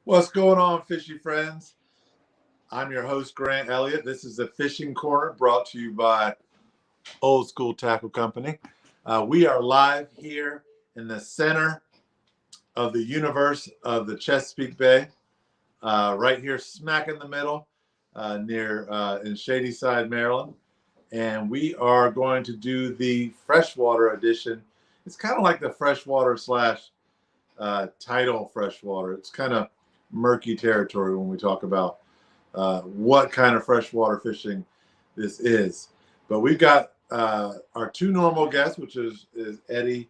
What's going on, fishy friends? I'm your host, Grant Elliott. This is the Fishing Corner brought to you by Old School Tackle Company. We are live here in the center of the universe of the Chesapeake Bay, right here smack in the middle near in Shadyside, Maryland. And we are going to do the freshwater edition. It's kind of like the freshwater slash tidal freshwater. It's kind of murky territory when we talk about what kind of freshwater fishing this is. But we've got our two normal guests, which is Eddie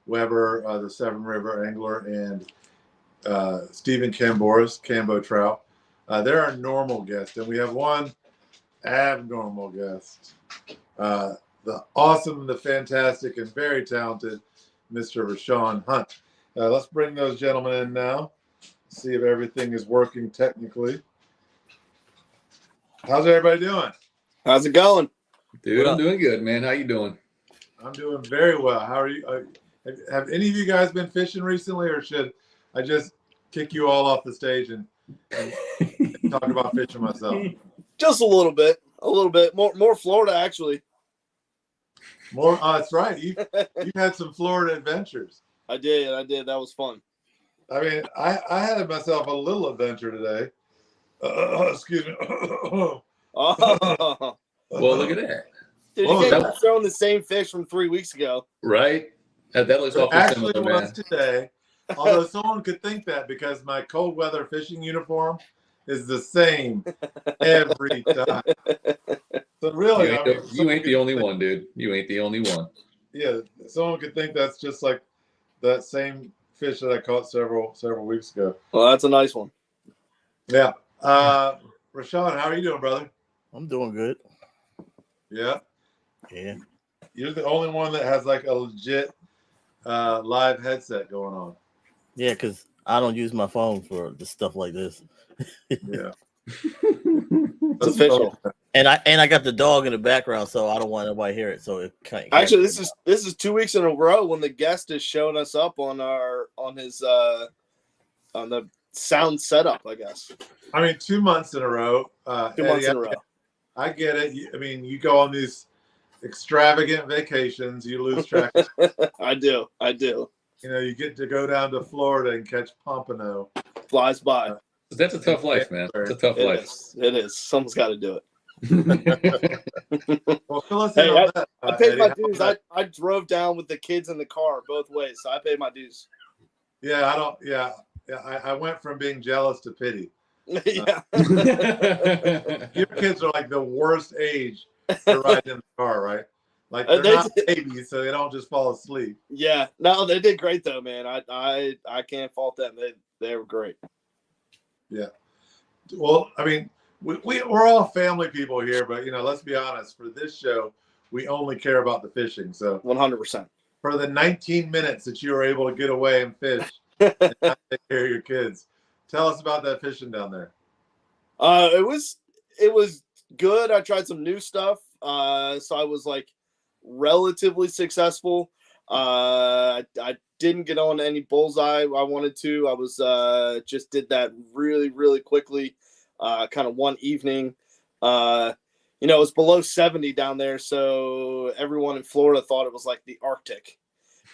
Weber, the Severn River angler, and Stephen Kamboris, Kambotrout. They're our normal guests, and we have one abnormal guest, the awesome, the fantastic, and very talented Mr. Rashan Hunt. Let's bring those gentlemen in now. See if everything is working technically. How's everybody doing? How's it going? Dude, I'm doing good, man. How you doing? I'm doing very well. How are you? Have any of you guys been fishing recently, or should I just kick you all off the stage and talk about fishing myself? Just a little bit. More Florida, actually. More? That's right. You've had some Florida adventures. I did. That was fun. I mean, I had myself a little adventure today. Excuse me. Oh. Well, look at that. Dude, you guys throwing the same fish from 3 weeks ago. Right? That looks awful actually similar, was today. Although someone could think that because my cold weather fishing uniform is the same every time. So really, you ain't the only one, dude. You ain't the only one. Yeah, someone could think that's just like that same fish that I caught several weeks ago. Well, that's a nice one. Yeah. Rashan, how are you doing, brother? I'm doing good. Yeah. Yeah. You're the only one that has like a legit live headset going on. Yeah, because I don't use my phone for the stuff like this. Yeah. It's official. And I got the dog in the background, so I don't want nobody to hear it. So it can't. Actually, this is 2 weeks in a row when the guest is showing us up on the sound setup, I guess. I mean, 2 months in a row. 2 months in a row. I get it. I mean, you go on these extravagant vacations, you lose track. I do. You know, you get to go down to Florida and catch pompano. Flies by. That's a tough life, man. It's a tough life. It is. Someone's got to do it. Well, fill us in on that, I paid my Eddie. dues. I drove down with the kids in the car both ways, so I paid my dues. Yeah, I went from being jealous to pity. Yeah. Your kids are like the worst age to ride in the car, right? Like they're not babies, so they don't just fall asleep. Yeah. No, they did great though, man. I can't fault them. They were great. Yeah. Well, I mean, we're all family people here, but let's be honest. For this show, we only care about the fishing. So 100%. For the 19 minutes that you were able to get away and fish and not take care of your kids, tell us about that fishing down there. It was good. I tried some new stuff. So I was like relatively successful. I didn't get on any bullseye I wanted to. I was just did that really, really quickly, kind of one evening. It was below 70 down there, so everyone in Florida thought it was like the Arctic.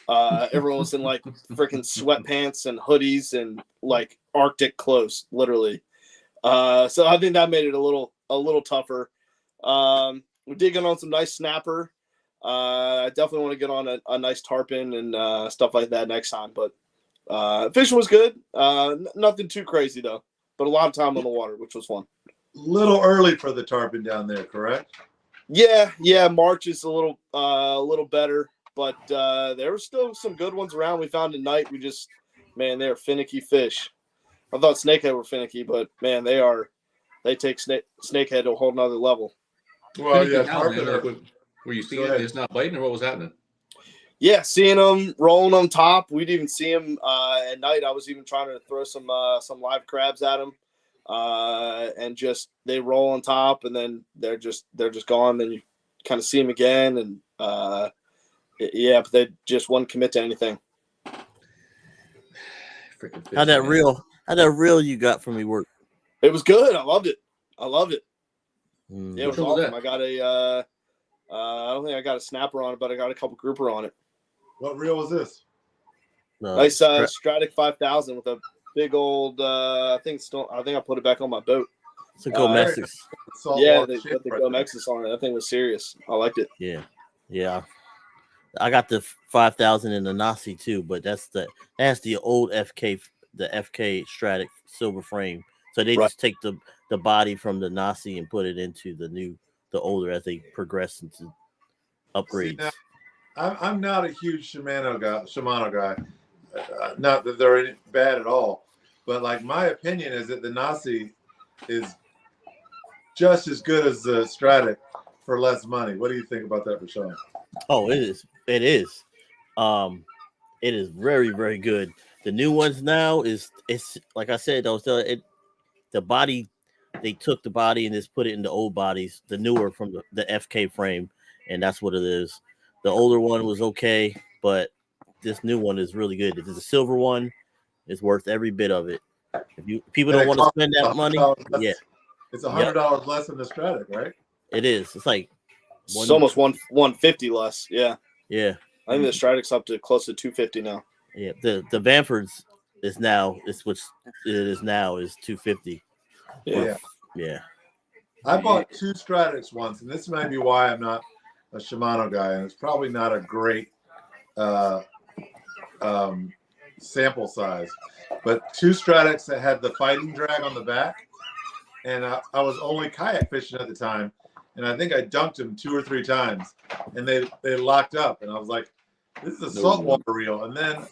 Everyone was in like freaking sweatpants and hoodies and like Arctic clothes, literally. So I think that made it a little tougher. We did get on some nice snapper. I definitely want to get on a nice tarpon and stuff like that next time. But fishing was good. Nothing too crazy though. But a lot of time on the water, which was fun. Little early for the tarpon down there, correct? Yeah. March is a little better, but there were still some good ones around. We found tonight. They're finicky fish. I thought snakehead were finicky, but man, they take snakehead to a whole nother level. Well, yeah, tarpon. Were you seeing it just not biting, or what was happening? Yeah, seeing them rolling on top. We'd even see them at night. I was even trying to throw some live crabs at them, and just they roll on top, and then they're just gone. Then you kind of see them again, and but they just wouldn't commit to anything. How'd that reel How that reel you got from me work? It was good. I loved it. Mm. Yeah, it was awesome. I got a I don't think I got a snapper on it, but I got a couple grouper on it. What reel was this? Nice Stratic 5000 with a big old. I think I put it back on my boat. It's a Go Mexix. Yeah, they put the Go Mexix on it. That thing was serious. I liked it. Yeah. I got the 5000 in the Nasi too, but that's the old FK, the FK Stratic silver frame. So they just take the body from the Nasi and put it into the older as they progress into upgrades. See, now, I'm not a huge Shimano guy. Not that they're any bad at all, but like my opinion is that the Nasi is just as good as the Stratic for less money. What do you think about that, Rashan? Oh, it is. It is. It is very, very good. The new ones now it's like I said, the body, they took the body and just put it in the old bodies, the newer from the FK frame, and that's what it is. The older one was okay, but this new one is really good. If it's a silver one, it's worth every bit of it. If people don't want to spend that money, it's $100 less than the Stratic, right? It is. It's like it's almost 150 less. Yeah. I think the Stratic's up to close to 250 now. Yeah, the Vanford's is 250. Yeah. I bought 2 Stratics once, and this may be why I'm not a Shimano guy, and it's probably not a great sample size. But 2 Stratics that had the fighting drag on the back, and I was only kayak fishing at the time, and I think I dunked them 2 or 3 times, and they locked up, and I was like, this is a saltwater reel. And then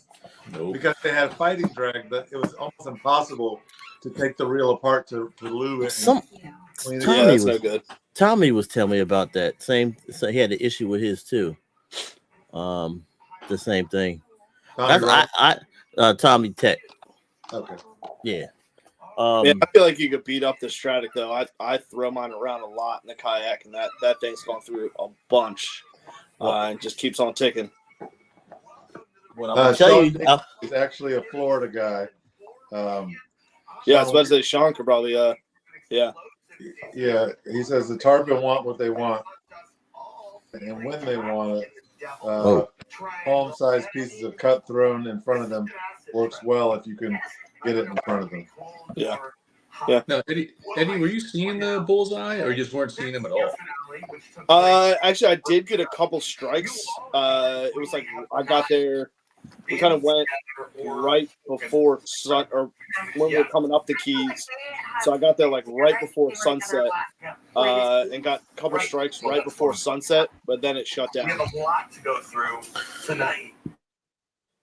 because they had fighting drag, that it was almost impossible to take the reel apart to lube it. Tommy was telling me about that same. So he had an issue with his too. The same thing. Tommy Tech. Okay. Yeah. I feel like you could beat up the Stratic though. I throw mine around a lot in the kayak, and that thing's gone through a bunch, and just keeps on ticking. What I'm gonna tell you, he's actually a Florida guy. I was about to say Sean could probably. Yeah, he says the tarpon want what they want, and when they want it. Palm-sized pieces of cut thrown in front of them works well if you can get it in front of them. Yeah. Now, Eddie, were you seeing the bullseye, or you just weren't seeing them at all? Actually, I did get a couple strikes. It was like I got there. We kind of went right before sun, or when we were coming up the Keys. So I got there like right before sunset, and got a couple strikes right before sunset. But then it shut down. We have a lot to go through tonight.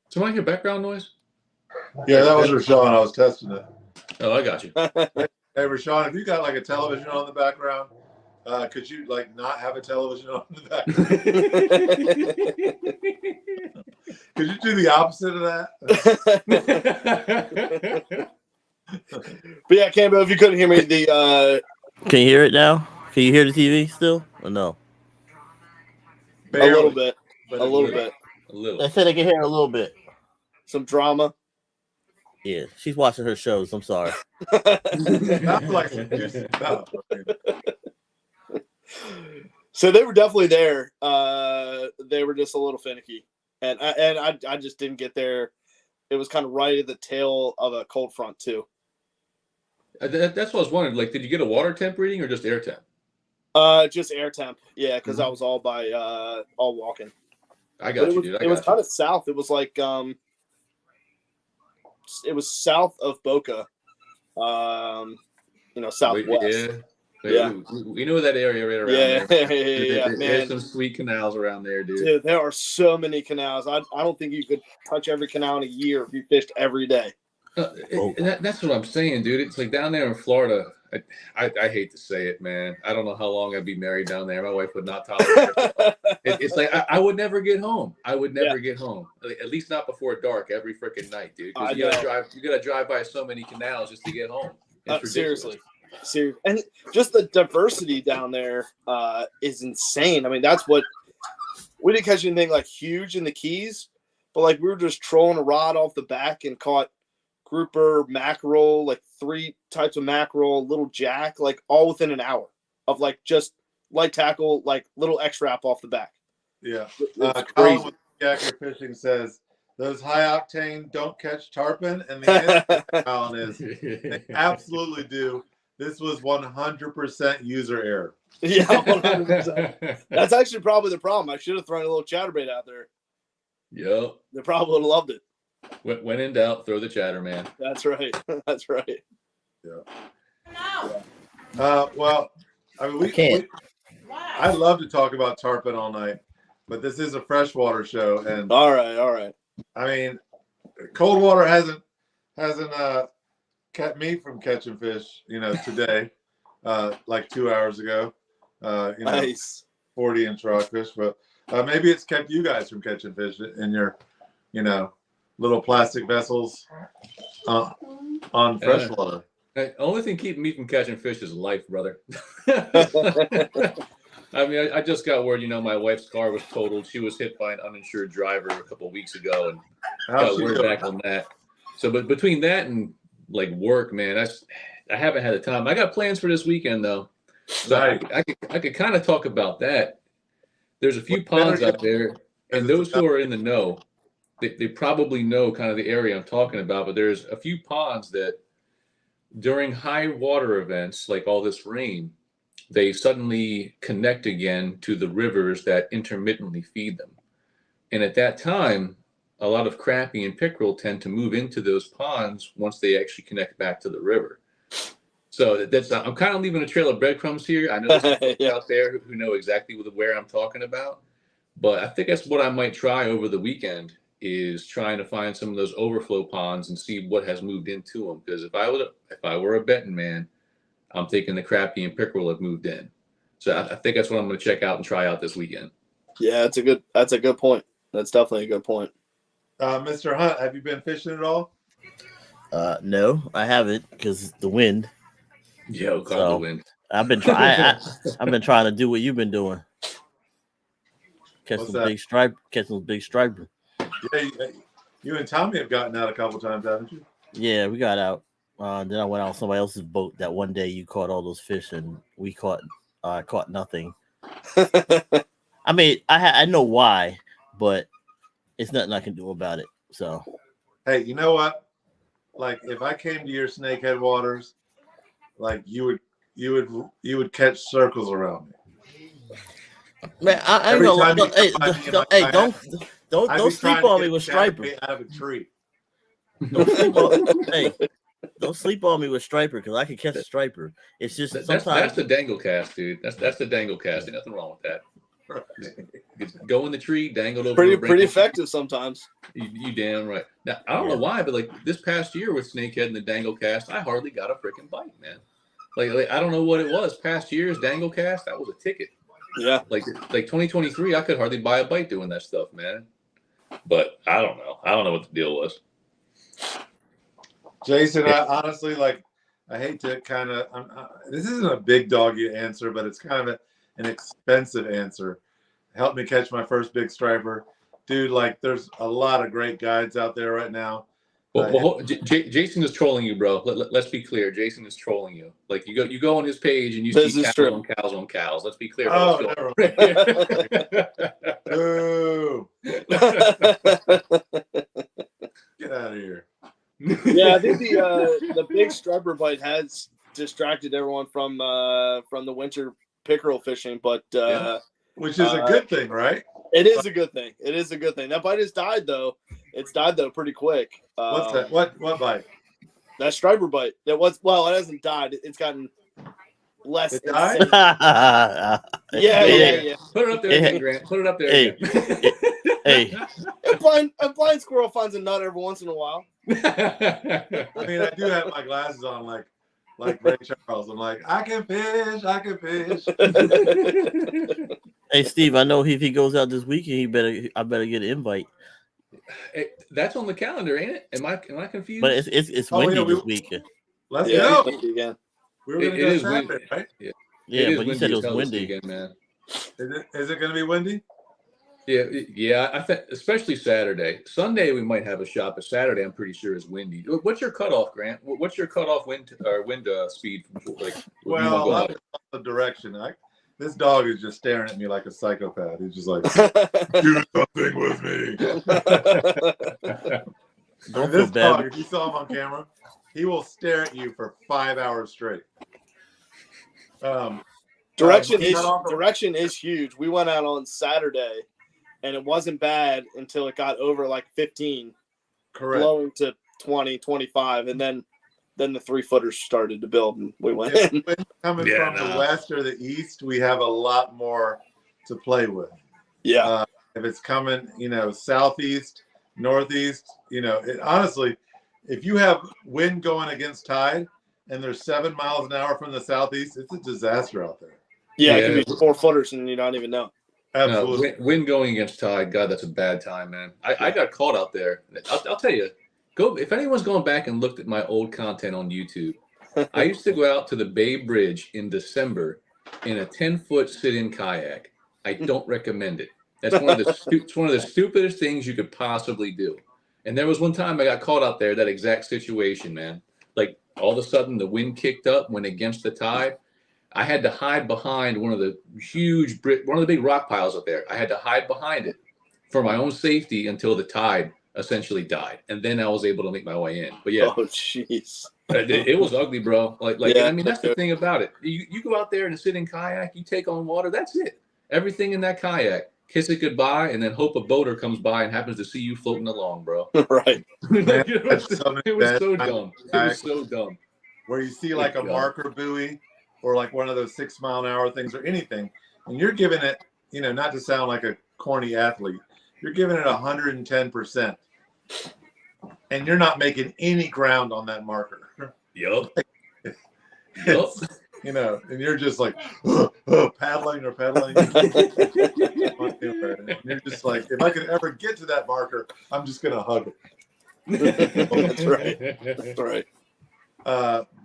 So, I hear background noise? Yeah, that was Rashan. I was testing it. Oh, I got you. Hey, Rashan, if you got like a television on in the background, could you like not have a television on in the background? Could you do the opposite of that? But yeah, Campbell, if you couldn't hear me, can you hear it now? Can you hear the TV still or no? Barely, a little bit. I said I can hear a little bit. Some drama. Yeah, she's watching her shows. I'm sorry. Sounds like some juicy stuff. So they were definitely there. They were just a little finicky, and I just didn't get there. It was kind of right at the tail of a cold front too. That's what I was wondering. Like, did you get a water temp reading or just air temp? Just air temp. Yeah, because I was all by all walking. I got you, dude. It was kind of south. It was like it was south of Boca. Southwest. Yeah. We know that area right around there. Yeah, man. There's some sweet canals around there, dude. Dude, there are so many canals. I don't think you could touch every canal in a year if you fished every day. That's what I'm saying, dude. It's like down there in Florida. I hate to say it, man. I don't know how long I'd be married down there. My wife would not tolerate it. It's like I would never get home. I would never get home. At least not before dark every freaking night, dude. Because you gotta drive by so many canals just to get home. Seriously. And just the diversity down there is insane. I mean, that's what we didn't catch anything like huge in the Keys, but like we were just trolling a rod off the back and caught grouper, mackerel, like 3 types of mackerel, little jack, like all within an hour of like just light tackle, like little X wrap off the back. Yeah. It's Colin crazy. with Jacker Fishing says those high octane don't catch tarpon, and the answer, Colin, is they absolutely do. This was 100% user error. Yeah, 100%. That's actually probably the problem. I should have thrown a little chatterbait out there. Yep. They probably would have loved it. When in doubt, throw the chatter, man. That's right. That's right. Yeah. Well, I mean, I'd love to talk about tarpon all night, but this is a freshwater show, and All right. I mean, cold water hasn't kept me from catching fish, today, like 2 hours ago, Nice. 40-inch rockfish, but maybe it's kept you guys from catching fish in your, little plastic vessels on freshwater. The only thing keeping me from catching fish is life, brother. I mean, I just got word, my wife's car was totaled. She was hit by an uninsured driver a couple of weeks ago, and got word back on that. So, but between that and like work, man, I haven't had the time. I got plans for this weekend though, so I could kind of talk about that. There's a few ponds out there, and those who are in the know, they probably know kind of the area I'm talking about. But there's a few ponds that during high water events, like all this rain, they suddenly connect again to the rivers that intermittently feed them. And at that time, a lot of crappie and pickerel tend to move into those ponds once they actually connect back to the river. So I'm kind of leaving a trail of breadcrumbs here. I know there's people out there who know exactly where I'm talking about, but I think that's what I might try over the weekend, is trying to find some of those overflow ponds and see what has moved into them. Because if I were a betting man, I'm thinking the crappie and pickerel have moved in. So I think that's what I'm going to check out and try out this weekend. Yeah, that's a good point. That's definitely a good point. Mr. Hunt, have you been fishing at all? No, I haven't, because the wind. Yo, call the wind. I've been trying. I've been trying to do what you've been doing. Catch What's some that? big stripe. Catch some big striper. Yeah, you and Tommy have gotten out a couple times, haven't you? Yeah, we got out. Then I went out on somebody else's boat. That one day you caught all those fish, and we caught nothing. I mean, I know why, but it's nothing I can do about it. So, hey, you know what? Like, if I came to your snakehead waters, like you would catch circles around me. Man, I ain't gonna. Hey, don't sleep on me with striper. Out of a tree. Don't sleep on me with striper, because I can catch a striper. It's just sometimes that's the dangle cast, dude. That's the dangle cast. Ain't nothing wrong with that. Go in the tree, dangle over. Pretty effective sometimes. You damn right. Now I don't know why, but like this past year with snakehead and the dangle cast, I hardly got a freaking bite, man. Like I don't know what it was. Past years dangle cast, that was a ticket. Yeah. Like 2023, I could hardly buy a bite doing that stuff, man. But I don't know. I don't know what the deal was. Jason, I honestly, I hate to kind of, this isn't a big doggy answer, but it's kind of an expensive answer. Help me catch my first big striper. Dude, there's a lot of great guides out there right now. Well, Jason is trolling you, bro. Let's be clear. Jason is trolling you. Like you go on his page and you see cows on cows. Let's be clear. Oh, never mind. Boo. Get out of here. Yeah, I think the big striper bite has distracted everyone from the winter pickerel fishing, but which is a good thing, right? It is a good thing. It is a good thing. That bite has died though. It's died though pretty quick. What's that? What bite? That striper bite. It hasn't died. It's gotten less. It died? Yeah. Put it up there again, Grant. Put it up there again. Hey. A blind squirrel finds a nut every once in a while. I mean, I do have my glasses on, like Ray Charles. I'm like, I can fish. Hey, Steve, I know if he goes out this weekend, I better get an invite. Hey, that's on the calendar, ain't it? Am I confused? But it's windy this weekend. Let's go. Again. We were going to go Saturday, right? Yeah, but you said it was windy again, man. Is it going to be windy? Yeah. I think especially Saturday. Sunday we might have a shot, but Saturday I'm pretty sure is windy. What's your cutoff, Grant? What's your cutoff wind speed? Like, when you want to go Well, out? I'm the direction. This dog is just staring at me like a psychopath. He's just like, do something with me. Don't feel This bad. dog, if you saw him on camera, he will stare at you for 5 hours straight. Direction we got off the- direction is huge. We went out on Saturday, and it wasn't bad until it got over like 15, Correct. blowing to 20, 25, and then the 3-footers started to build, and we went If in. it's coming from the west or the east, we have a lot more to play with. Yeah. If it's coming, southeast, northeast, honestly, if you have wind going against tide and there's 7 miles an hour from the southeast, it's a disaster out there. Yeah, it could be 4-footers, and you don't even know. Absolutely. No, wind going against tide. God, that's a bad time, man. I got caught out there. I'll tell you. If anyone's gone back and looked at my old content on YouTube, I used to go out to the Bay Bridge in December in a 10-foot sit-in kayak. I don't recommend it. That's it's one of the stupidest things you could possibly do. And there was one time I got caught out there, that exact situation, man. Like all of a sudden the wind kicked up, went against the tide. I had to hide behind one of the big rock piles up there. I had to hide behind it for my own safety until the tide essentially died, and then I was able to make my way in. But yeah, Oh jeez, it was ugly, bro. Like Yeah, I mean, that's the thing about it. You go out there and sit in kayak, you take on water. That's it. Everything in that kayak. Kiss it goodbye, and then hope a boater comes by and happens to see you floating along, bro. right? It was so dumb. It was so dumb. Where you see like a marker buoy or like one of those 6 mile an hour things or anything, and you're giving it, not to sound like a corny athlete, you're giving it 110%, and you're not making any ground on that marker. Yup. And you're just like paddling. And you're just like, if I could ever get to that marker, I'm just gonna hug it. That's right.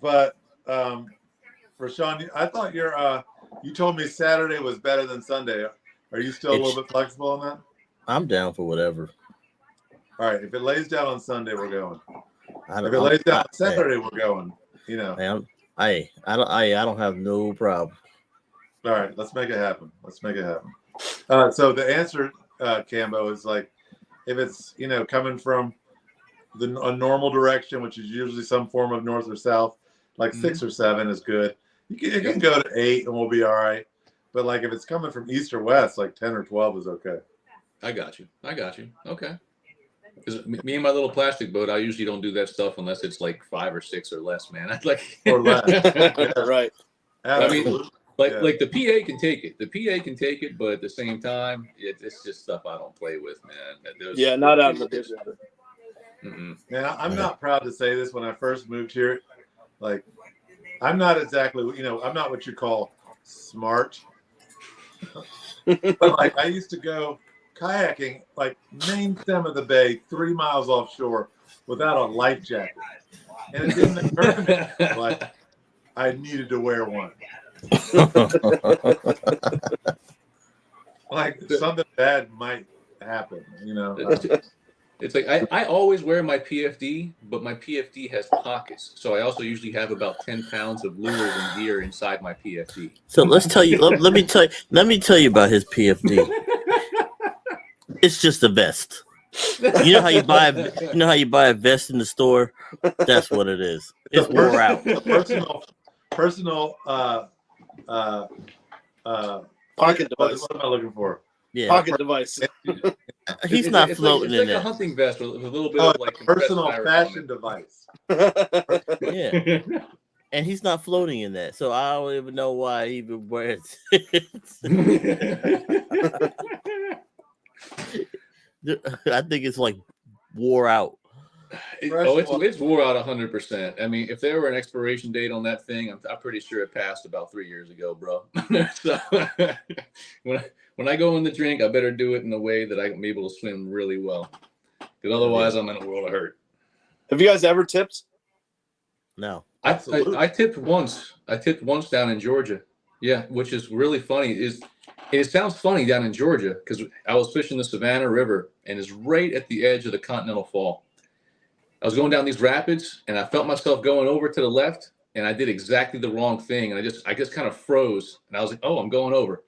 But Rashan, I thought you told me Saturday was better than Sunday. Are you still a little bit flexible on that? I'm down for whatever. All right. If it lays down on Sunday, we're going. If it lays down on Saturday, we're going. I don't have no problem. All right. Let's make it happen. So the answer, Cambo, is like, if it's coming from a normal direction, which is usually some form of north or south, like 6 or 7 is good. You can go to 8 and we'll be all right. But like if it's coming from east or west, like 10 or 12 is okay. I got you. Okay. Because me and my little plastic boat, I usually don't do that stuff unless it's like 5 or 6 or less, man. I'd like or less. Yeah, right. Absolutely. I mean, like the PA can take it. The PA can take it, but at the same time, it's just stuff I don't play with, man. Not out in the business. Now, I'm not proud to say this. When I first moved here, like, I'm not exactly, I'm not what you call smart. But like, I used to go kayaking, like main stem of the bay, 3 miles offshore, without a life jacket, and it didn't occur to me like I needed to wear one. Like something bad might happen, It's like I always wear my PFD, but my PFD has pockets, so I also usually have about 10 pounds of lures and gear inside my PFD. So let's tell you. Let me tell you about his PFD. It's just a vest. You know how you buy a vest in the store? That's what it is. It's wore out. Personal Pocket device. What am I looking for? Yeah. Pocket device. He's not floating it's in like a there. hunting vest with a little bit of like personal fashion device. Yeah. And he's not floating in that. So I don't even know why he even wears it. I think it's like wore out. It's wore out 100%. I mean, if there were an expiration date on that thing, I'm pretty sure it passed about 3 years ago, bro. So when I go in the drink, I better do it in a way that I can be able to swim really well, because otherwise I'm in a world of hurt. Have you guys ever tipped? No. I tipped once. I tipped once down in Georgia. Yeah, which is really funny. Is it sounds funny down in Georgia because I was fishing the Savannah River, and it's right at the edge of the Continental Fall. I was going down these rapids, and I felt myself going over to the left, and I did exactly the wrong thing, and I just kind of froze, and I was like, "Oh, I'm going over."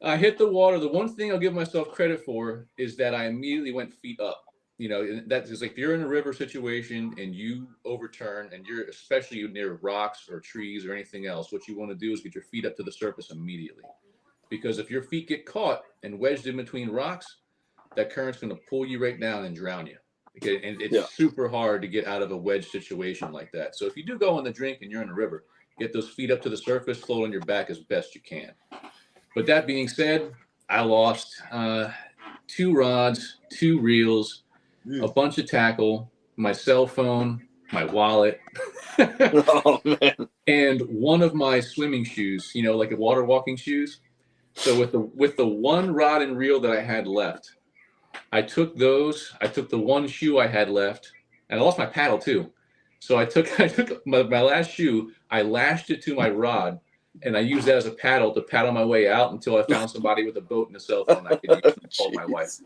I hit the water. The one thing I'll give myself credit for is that I immediately went feet up. You know, that is like if you're in a river situation and you overturn, and you're especially near rocks or trees or anything else, what you want to do is get your feet up to the surface immediately, because if your feet get caught and wedged in between rocks, that current's going to pull you right down and drown you. Okay, and it's super hard to get out of a wedge situation like that. So if you do go on the drink and you're in a river, get those feet up to the surface, float on your back as best you can. But that being said, I lost 2 rods, 2 reels, a bunch of tackle, my cell phone, my wallet, Oh man! and one of my swimming shoes. You know, like a water walking shoes. So with the 1 rod and reel that I had left, I took those. I took the 1 shoe I had left, and I lost my paddle too. So I took my last shoe. I lashed it to my rod, and I used that as a paddle to paddle my way out until I found somebody with a boat and a cell phone I could use to call my wife.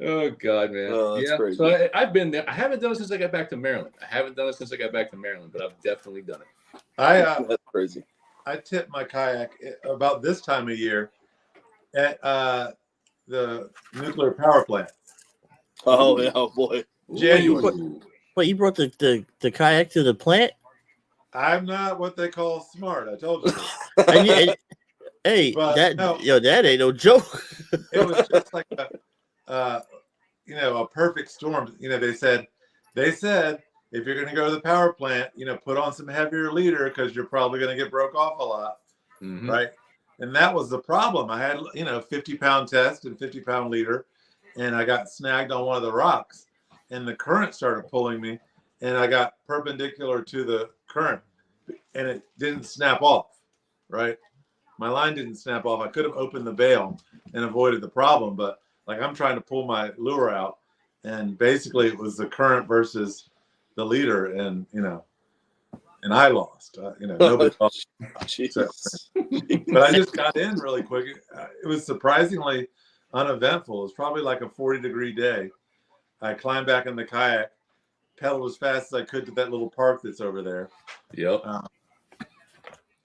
Oh God, man! Oh, that's crazy. So I've been there. I haven't done it since I got back to Maryland. But I've definitely done it. That's crazy. I tipped my kayak about this time of year at the nuclear power plant. Oh yeah, oh boy. January. Wait, you brought the kayak to the plant? I'm not what they call smart. I told you. Hey, But, that no. that ain't no joke. It was just like a perfect storm. You know, they said if you're going to go to the power plant, put on some heavier leader because you're probably going to get broke off a lot, right? And that was the problem. I had 50-pound test and 50-pound leader, and I got snagged on one of the rocks, and the current started pulling me, and I got perpendicular to the current, and it didn't snap off, right? My line didn't snap off. I could have opened the bail and avoided the problem, but like I'm trying to pull my lure out, and basically it was the current versus the leader, and and I lost. Nobody lost. So, but I just got in really quick. It was surprisingly uneventful. It was probably like a 40-degree day. I climbed back in the kayak, pedaled as fast as I could to that little park that's over there. Yep.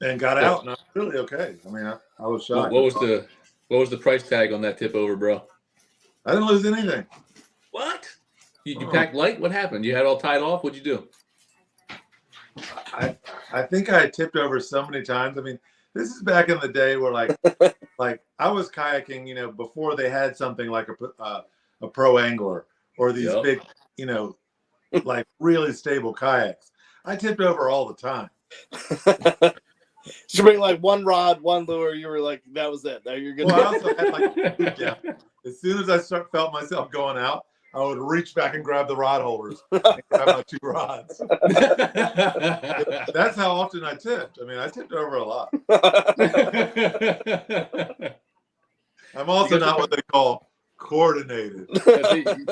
And got out, and I was really okay. I mean, I was shocked. What was the price tag on that tip over, bro? I didn't lose anything. What? You packed light? What happened? You had it all tied off? What'd you do? I think I tipped over so many times. I mean, this is back in the day where like I was kayaking, before they had something like a pro angler or these big, like really stable kayaks. I tipped over all the time. You bring like 1 rod, 1 lure. You were like, that was it. Now you're good. Well, I also had as soon as I felt myself going out, I would reach back and grab the rod holders and grab my 2 rods. That's how often I tipped. I mean, I tipped over a lot. I'm also not what they call coordinated.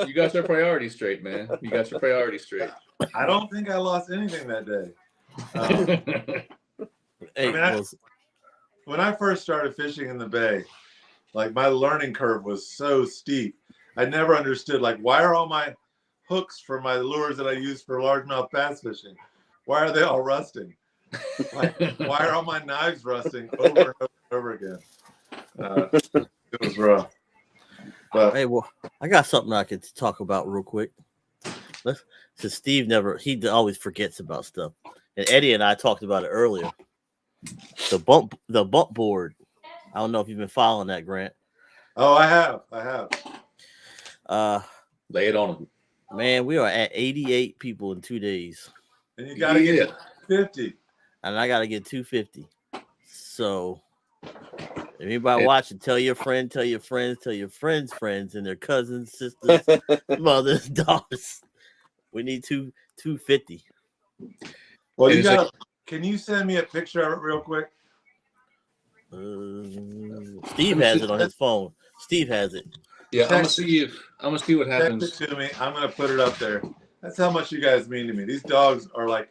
You got your priorities straight, man. You got your priorities straight. I don't think I lost anything that day. When I first started fishing in the bay, like my learning curve was so steep. I never understood, like, why are all my hooks for my lures that I use for largemouth bass fishing, why are they all rusting? Like, why are all my knives rusting over and over again? It was rough. But Hey, well, I got something I could talk about real quick. Because Steve he always forgets about stuff. And Eddie and I talked about it earlier. The bump board. I don't know if you've been following that, Grant. Oh, I have. Lay it on them. Man, we are at 88 people in 2 days. And you got to get 50. And I got to get 250. So, anybody watching, tell your friends, tell your friends' friends, and their cousins, sisters, mothers, daughters. We need 250. Well, you got. Can you send me a picture of it real quick? Steve has it on his phone. Steve has it. Yeah, I'm gonna see what happens. Text it to me. I'm gonna put it up there. That's how much you guys mean to me. These dogs are like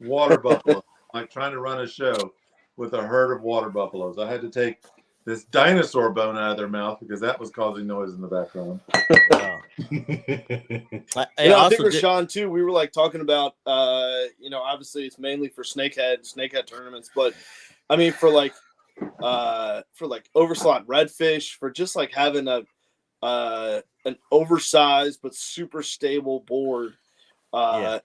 water buffalo, like trying to run a show with a herd of water buffaloes. I had to take this dinosaur bone out of their mouth because that was causing noise in the background. I think Rashan too. We were like talking about, obviously it's mainly for snakehead tournaments, but I mean for like overslot redfish, for just like having an oversized but super stable board,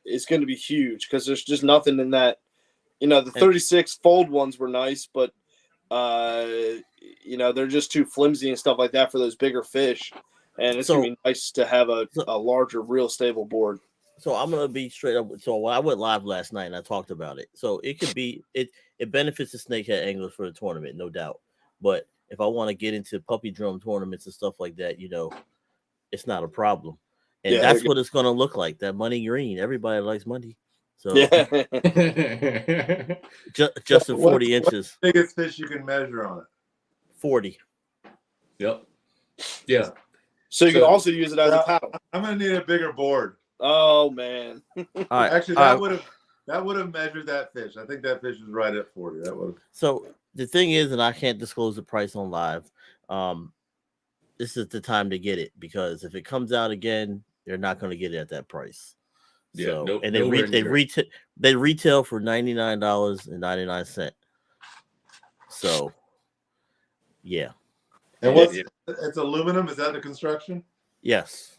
is going to be huge because there's just nothing in that. The 36 fold ones were nice, but they're just too flimsy and stuff like that for those bigger fish. And it's going to be nice to have a larger, real stable board. So I'm going to be straight up. So when I went live last night and I talked about it, so it could be, it benefits the snakehead anglers for the tournament, no doubt. But if I want to get into puppy drum tournaments and stuff like that, it's not a problem. And that's what it's going to look like. That money green. Everybody likes money. So just in 40 inches. Biggest fish you can measure on it. 40. Yep. Yeah. So you can also use it as a paddle. I'm gonna need a bigger board. Oh man. All right. Actually, that would have measured that fish. I think that fish is right at 40. That would. So the thing is, and I can't disclose the price on live. This is the time to get it because if it comes out again, they're not going to get it at that price. Yeah. So, and they retail for $99.99. So, yeah. And it's aluminum? Is that the construction? Yes.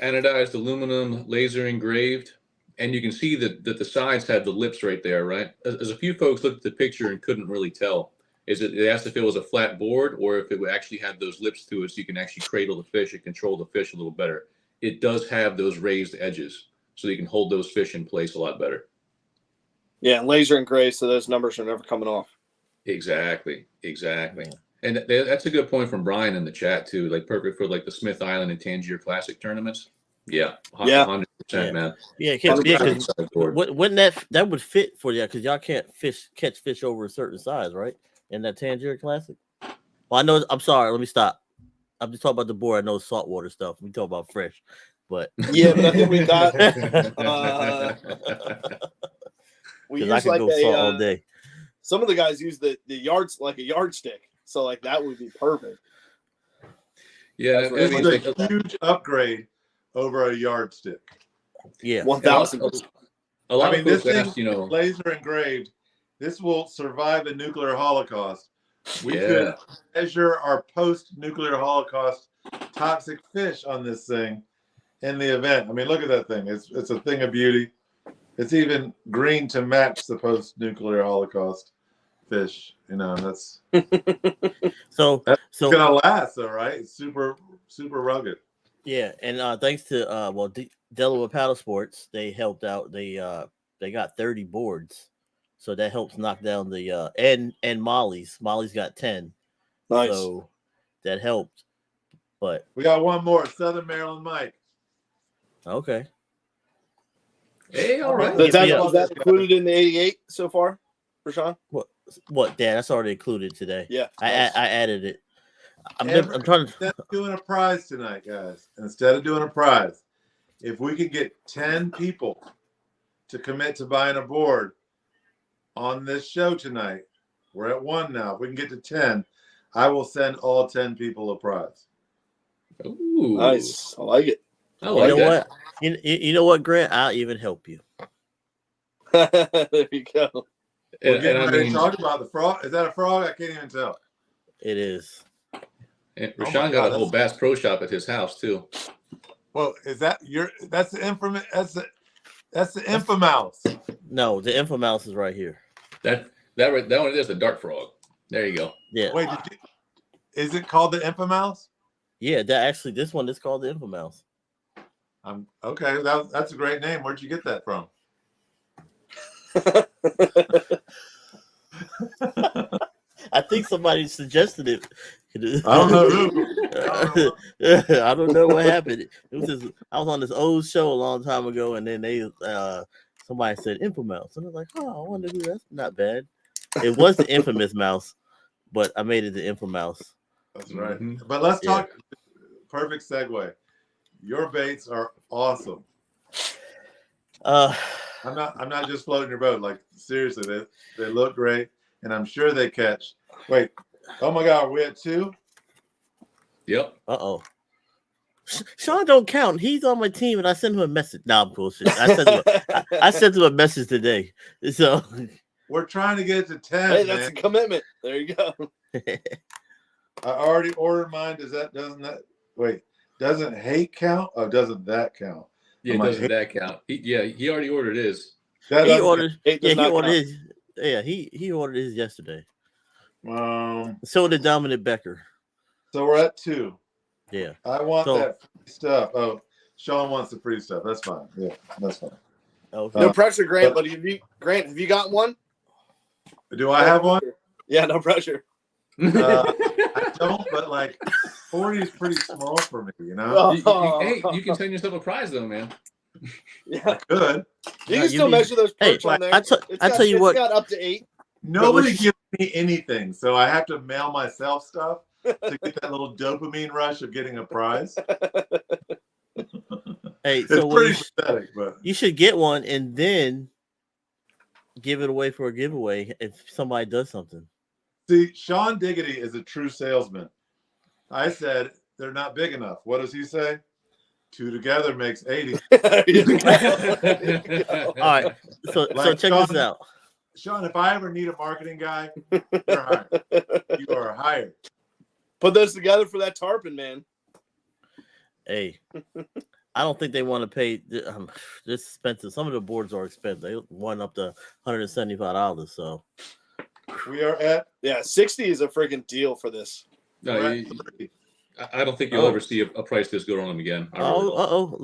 Anodized aluminum, laser engraved, and you can see that the sides have the lips right there, right? As a few folks looked at the picture and couldn't really tell. They asked if it was a flat board or if it would actually have those lips to it so you can actually cradle the fish and control the fish a little better. It does have those raised edges so you can hold those fish in place a lot better. Yeah, laser engraved, so those numbers are never coming off. Exactly. And that's a good point from Brian in the chat too. Like perfect for like the Smith Island and Tangier Classic tournaments. Yeah, 100%, man. Yeah, because wouldn't that would fit for you because y'all can't catch fish over a certain size, right? In that Tangier Classic. Well, I know. I'm sorry. Let me stop. I'm just talking about the board. I know saltwater stuff. We talk about fresh, but yeah, but I think we got. We use I could go salt all day. Some of the guys use the yards like a yardstick. So like that would be perfect. Yeah, it's a huge upgrade over a yardstick. Yeah, 1,000. A lot of this folks thing, ask, laser engraved. This will survive a nuclear holocaust. We could measure our post-nuclear holocaust toxic fish on this thing in the event. I mean, look at that thing. It's a thing of beauty. It's even green to match the post-nuclear holocaust fish. That's so gonna last, though, right? It's super rugged. Yeah, and thanks to Delaware Paddle Sports, they helped out. They got 30 boards, so that helps knock down the and Molly's. Molly's got 10, nice. So that helped. But we got one more, Southern Maryland Mike. Okay. Hey, all right. Is that included in the 88 so far, Rashan? What, Dan? That's already included today. Yeah, I added it. I'm trying to. Instead of doing a prize tonight, guys. Instead of doing a prize, if we could get 10 people to commit to buying a board on this show tonight, we're at 1 now. If we can get to 10, I will send all 10 people a prize. Ooh, nice. I like it. What? You know what, Grant? I'll even help you. There you go. We're getting ready to talk about the frog. Is that a frog? I can't even tell. It is. And Rashan got a whole Bass Pro Shop at his house too. Well, is that that's the infamous? That's the Infomouse. No, the Infomouse is right here. That one is the dart frog. There you go. Yeah. Wait, is it called the Infomouse? Yeah, this one is called the Infomouse. Okay. That's a great name. Where'd you get that from? I think somebody suggested it. I don't know who. I don't know what happened. I was on this old show a long time ago, and then somebody said Infomouse, and I was like, "Oh, I wonder who. That's not bad." It was the infamous mouse, but I made it the Infomouse. That's right. Mm-hmm. But let's talk. Perfect segue. Your baits are awesome. I'm not just floating your boat. Like seriously, they look great, and I'm sure they catch. Wait, oh my God, are we at 2? Yep. Uh-oh. Sean don't count. He's on my team, and I sent him a message. Nah, I'm bullshit. I sent him a message today. So We're trying to get to 10. Hey, that's man. a commitment. There you go. I already ordered mine. Doesn't hate count? Oh, doesn't that count? Yeah, doesn't that count? He already ordered his. That he doesn't ordered. Hate does Yeah, he not ordered count. his. Yeah, he ordered his yesterday. count. So did Dominic Becker. So we're at 2. Yeah. I want So- that free stuff. Oh, Sean wants the free stuff. That's fine. Yeah, that's fine. Okay. No pressure, Grant. But have you got one? Do I have one? Yeah, no pressure. I don't, but like 40 is pretty small for me, you know? Hey, you can send yourself a prize though, man. Yeah, Good. you No, can still measure those perch on there. I tell you what. It's got up to 8. Nobody gives me anything, so I have to mail myself stuff to get that little dopamine rush of getting a prize. Hey, It's so pretty pathetic, but you should get one and then give it away for a giveaway if somebody does something. see, Sean Diggity is a true salesman. I said they're not big enough. What does he say? 2 together makes 80. There you go. All right, so check Sean, this out. Sean, if I ever need a marketing guy, you're hired. You are hired. Put those together for that tarpon, man. Hey, I don't think they want to pay this expensive. Some of the boards are expensive. They went up to $175. So We are at Yeah, 60 is a freaking deal for this. No, we're at 3. I don't think you'll ever see a price this good on them again. I really don't.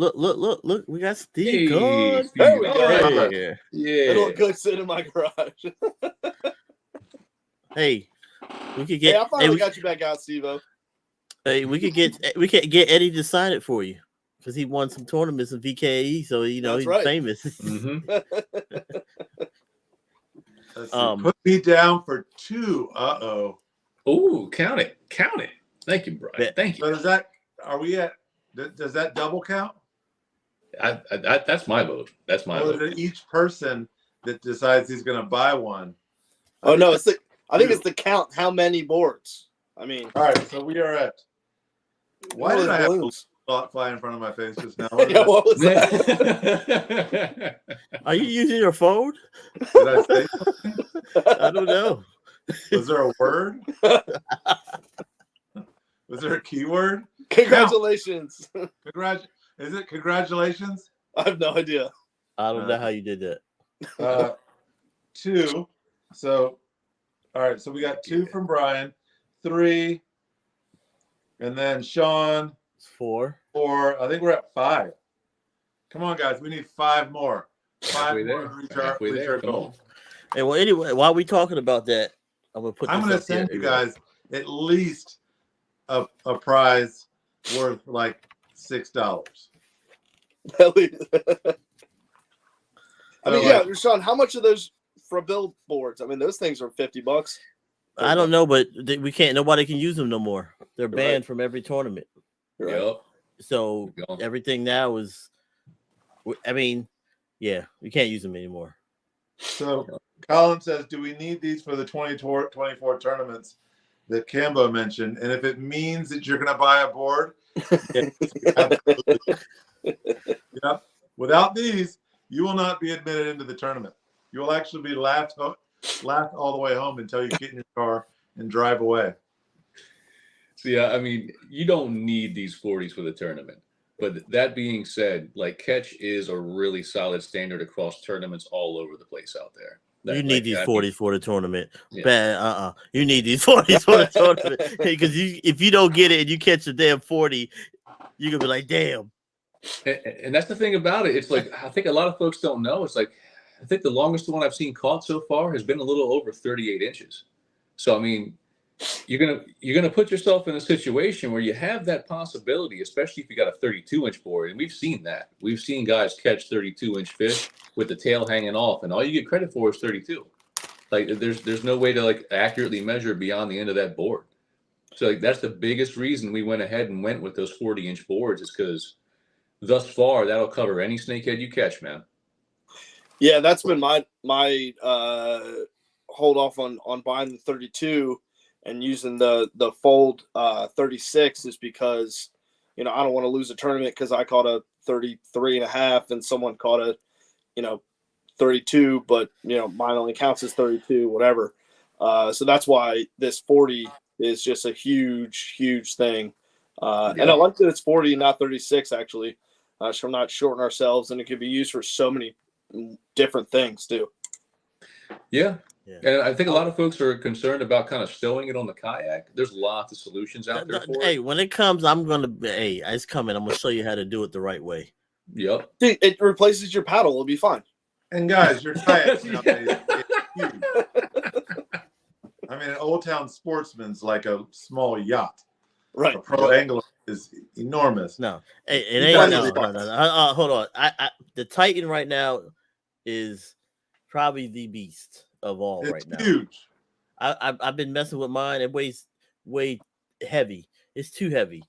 Look, we got Steve Hey, Gunn. Steve There we Gunn. go. Yeah. Yeah. It'll look good sitting in my garage. Hey, we could Hey, get. I finally got you back out, Steve-O. Hey, we could get Eddie to sign it for you because he won some tournaments in VKE, so you know That's he's right. famous. Mm-hmm. Let's see. Put me down for 2. Uh-oh. Oh, count it. Thank you, Brian. Yeah. Thank So you. does that double count? That's my vote. That's my Or vote. is it each person that decides he's going to buy one? Oh no, I think it's the count. How many boards? I mean, All right, so we are at. Why all did those I have a balloons. thought fly in front of my face just now? Yeah, what was that? Are you using your phone? Did I say something? I don't know. Was there a word? Was there a keyword? Congratulations. Is it congratulations? I have no idea. I don't know how you did that. 2. So, all right. So we got 2 from Brian, 3, and then Sean It's 4. 4. I think we're at 5. Come on, guys. We need 5 more. 5 Halfway more there. to reach our, Halfway reach there. our Come goal. on. Hey, well, anyway, while we talking about that, I'm gonna put. I'm this going to up here. send you guys at least a prize worth like $6. At least. I mean, So, yeah, like, Sean, how much are those for billboards? I mean, those things are $50. I don't know, but we can't. Nobody can use them no more. They're Right. banned from every tournament. Right. Yep. So Gone. everything now is. I mean, yeah, we can't use them anymore. So Colin says, do we need these for the 2024 tournaments that Cambo mentioned? And if it means that you're going to buy a board, yes, absolutely. Yep. Without these, you will not be admitted into the tournament. You will actually be laughed all the way home until you get in your car and drive away. So yeah, I mean, you don't need these 40s for the tournament. But that being said, like catch is a really solid standard across tournaments all over the place out there. You need these 40s for the tournament. Yeah. Bad, You need these 40s for the tournament because if you don't get it and you catch a damn 40, you're gonna be like, damn. And that's the thing about it. It's like I think a lot of folks don't know. It's like I think the longest one I've seen caught so far has been a little over 38 inches. So I mean, you're gonna put yourself in a situation where you have that possibility, especially if you got a 32-inch board. And we've seen that. We've seen guys catch 32-inch fish with the tail hanging off, and all you get credit for is 32. Like there's no way to like accurately measure beyond the end of that board. So like that's the biggest reason we went ahead and went with those 40-inch boards is because thus far that'll cover any snakehead you catch, man. Yeah, that's been my hold off on buying the 32 and using the fold 36 is because I don't want to lose a tournament because I caught a 33.5 and someone caught a 32, but mine only counts as 32, whatever. So that's why this 40 is just a huge thing. And I like that it's 40, not 36 actually. So we're not shorting ourselves, and it could be used for so many different things too. Yeah. And I think a lot of folks are concerned about kind of stowing it on the kayak. There's lots of solutions out there for Hey, it. when it comes, it's coming. I'm gonna show you how to do it the right way. Yep. Dude, it replaces your paddle. It'll be fine. And guys, your kayak nowadays is huge. I mean, an Old Town Sportsman's like a small yacht. Right. A pro angler is enormous. No, it ain't. No. Hold on. The Titan right now is probably the beast of all It's right now. Huge. I've been messing with mine. It weighs way heavy. It's too heavy,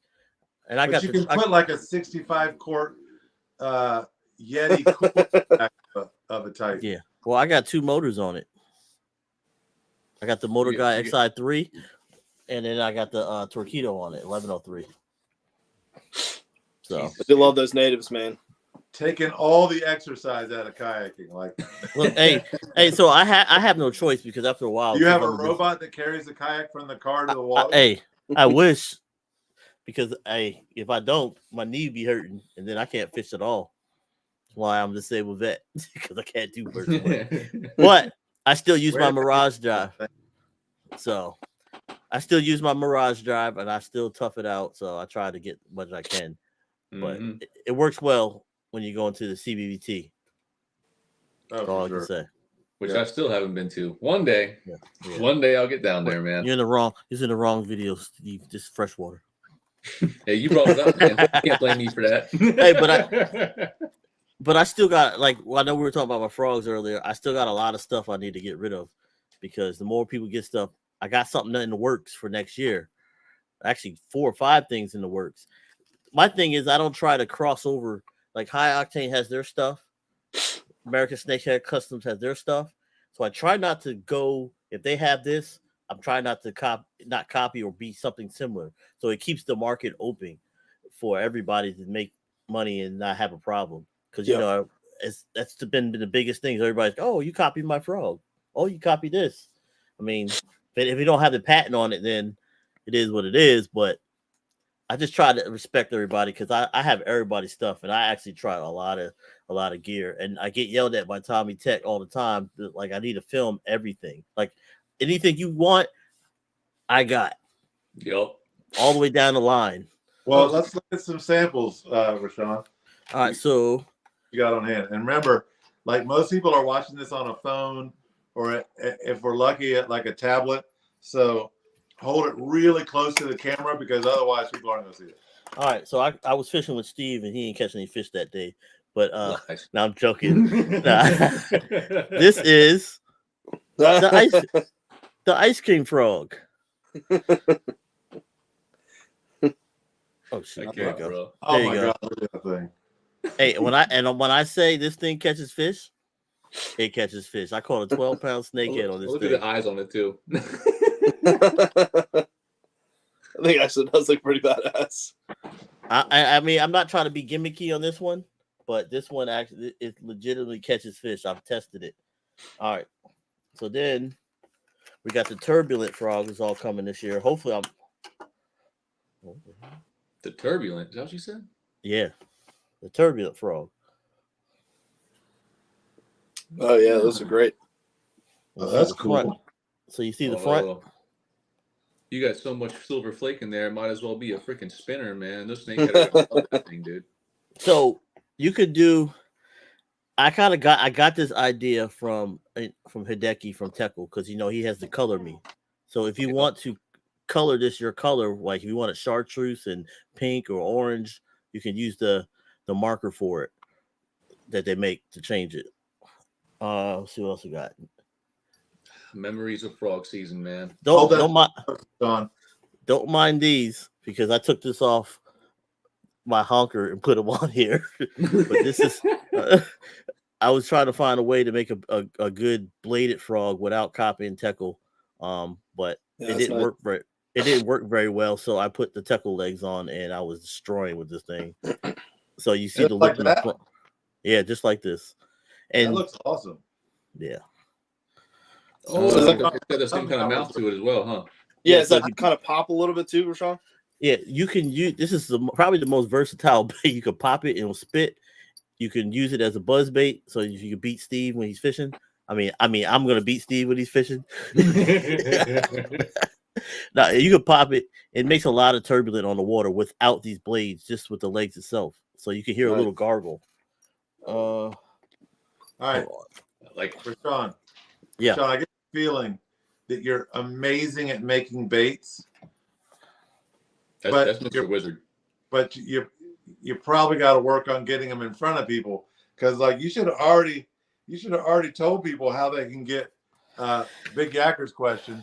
and But you can put like a 65 quart Yeti of a Titan. Yeah. Well, I got 2 motors on it. I got the Motor Guy XI3, and then I got the Torpedo on it, 1103. So I do love those natives, man. Taking all the exercise out of kayaking, like. Look, hey. So I have no choice because after a while, Do you have a robot that carries the kayak from the car to the water? I wish, because if I don't, my knee be hurting, and then I can't fish at all. That's why I'm disabled vet because I can't do personal work. But I still use my Mirage drive. So I still use my Mirage drive, and I still tough it out. So I try to get as much as I can, but it works well when you go into the CBVT. That's all I can say. Which I still haven't been to. One day, one day I'll get down there, man. You're in the wrong video, Steve. Just Freshwater. Hey, you brought it up, man. You can't blame me for that. Hey, but I still got, I know we were talking about my frogs earlier. I still got a lot of stuff I need to get rid of because the more people get stuff, I got something in the works for next year. Actually, 4 or 5 things in the works. My thing is I don't try to cross over. Like High Octane has their stuff. American Snakehead Customs has their stuff. So I try not to go, if they have this, I'm trying not to copy or be something similar. So it keeps the market open for everybody to make money and not have a problem. Because, that's been the biggest thing. Everybody's, oh, you copied my frog. Oh, you copied this. I mean, if you don't have the patent on it, then it is what it is. But I just try to respect everybody because I have everybody's stuff, and I actually try a lot of gear, and I get yelled at by Tommy Tech all the time. Like I need to film everything. Like anything you want, I got. Yep. All the way down the line. Well, let's look at some samples, Rashan. All right, so you got on hand, and remember, like most people are watching this on a phone, or if we're lucky at like a tablet. So hold it really close to the camera because otherwise people aren't going to see it. All right, so I was fishing with Steve and he didn't catch any fish that day, but nice. No, I'm joking. This is the ice cream frog. Oh shit! There you go. Bro. Oh my god! Look at that thing. Hey, when I say this thing catches fish, it catches fish. I caught a 12-pound snakehead on this look thing. Look at the eyes on it too. I think actually does look pretty badass. I mean, I'm not trying to be gimmicky on this one, but this one actually it legitimately catches fish. I've tested it. All right, so then we got the turbulent frog is all coming this year. Hopefully, the turbulent. Is that what you said? Yeah, the turbulent frog. Oh yeah, those are great. Oh, that's cool. Front. So you see the front. You got so much silver flake in there, might as well be a freaking spinner, man. Those snakehead are love that thing, dude. So you could do. I got this idea from Hideki from Teckle because he has to color me. So if you want to color this your color, like if you want a chartreuse and pink or orange, you can use the marker for it that they make to change it. Let's see what else we got. Memories of frog season, man. Don't mind these because I took this off my honker and put them on here. But this is I was trying to find a way to make a good bladed frog without copying Teckle, but Yeah, it that's didn't nice. work very. It didn't work very well, so I put the Teckle legs on, and I was destroying with this thing. So you see Just the like lip in the that? front, yeah, just like this, That and looks awesome. yeah, Oh, So is it's that- got the same kind of mouth to it as well, huh? Yeah, Yeah, does so that kind of pop a little bit too, Rashawn? yeah. You can use this is probably the most versatile bait. You can pop it and it'll spit. You can use it as a buzz bait, so you can beat Steve when he's fishing. I'm gonna beat Steve when he's fishing. Now you can pop it. It makes a lot of turbulent on the water without these blades, just with the legs itself. So you can hear a Right. little gargle. All right, Like, Rashawn. Yeah. Rashawn, I get the feeling that you're amazing at making baits, that's Mr. Wizard. but you probably got to work on getting them in front of people, because like you should have already told people how they can get Big Yakker's question.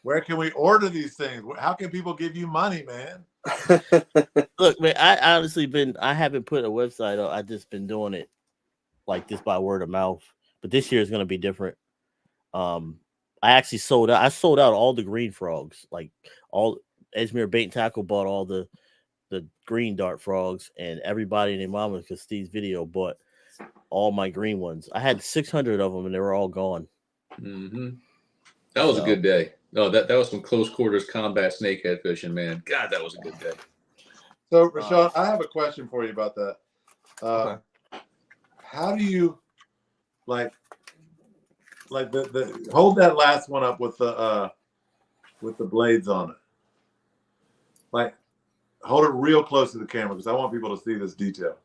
Where can we order these things? How can people give you money, man? Look, man, I honestly I haven't put a website up. I just been doing it like this by word of mouth. But this year is gonna be different. I actually sold out. I sold out all the green frogs. Like all Edgemere Bait and Tackle bought all the green dart frogs, and everybody and their mama, because Steve's video bought all my green ones. I had 600 of them, and they were all gone. Mm-hmm. That was a good day. No, that was some close quarters combat snakehead fishing, man. God, that was a good day. So, Rashawn, I have a question for you about that. Okay. How do you like the hold that last one up with the blades on it? Like, hold it real close to the camera because I want people to see this detail.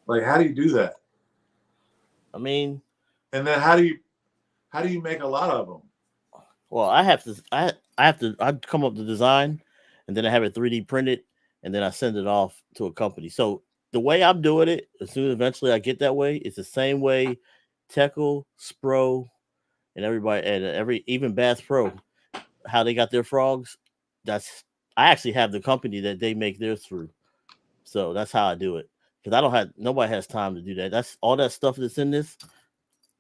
Like, how do you do that? I mean, And then how do you make a lot of them? well, I come up with the design, and then I have it 3D printed, and then I send it off to a company. So the way I'm doing it, as soon as eventually I get that way, it's the same way Teckle, Spro, and everybody, and even Bass Pro, how they got their frogs. I actually have the company that they make theirs through. So that's how I do it. Because nobody has time to do that. That's all that stuff that's in this,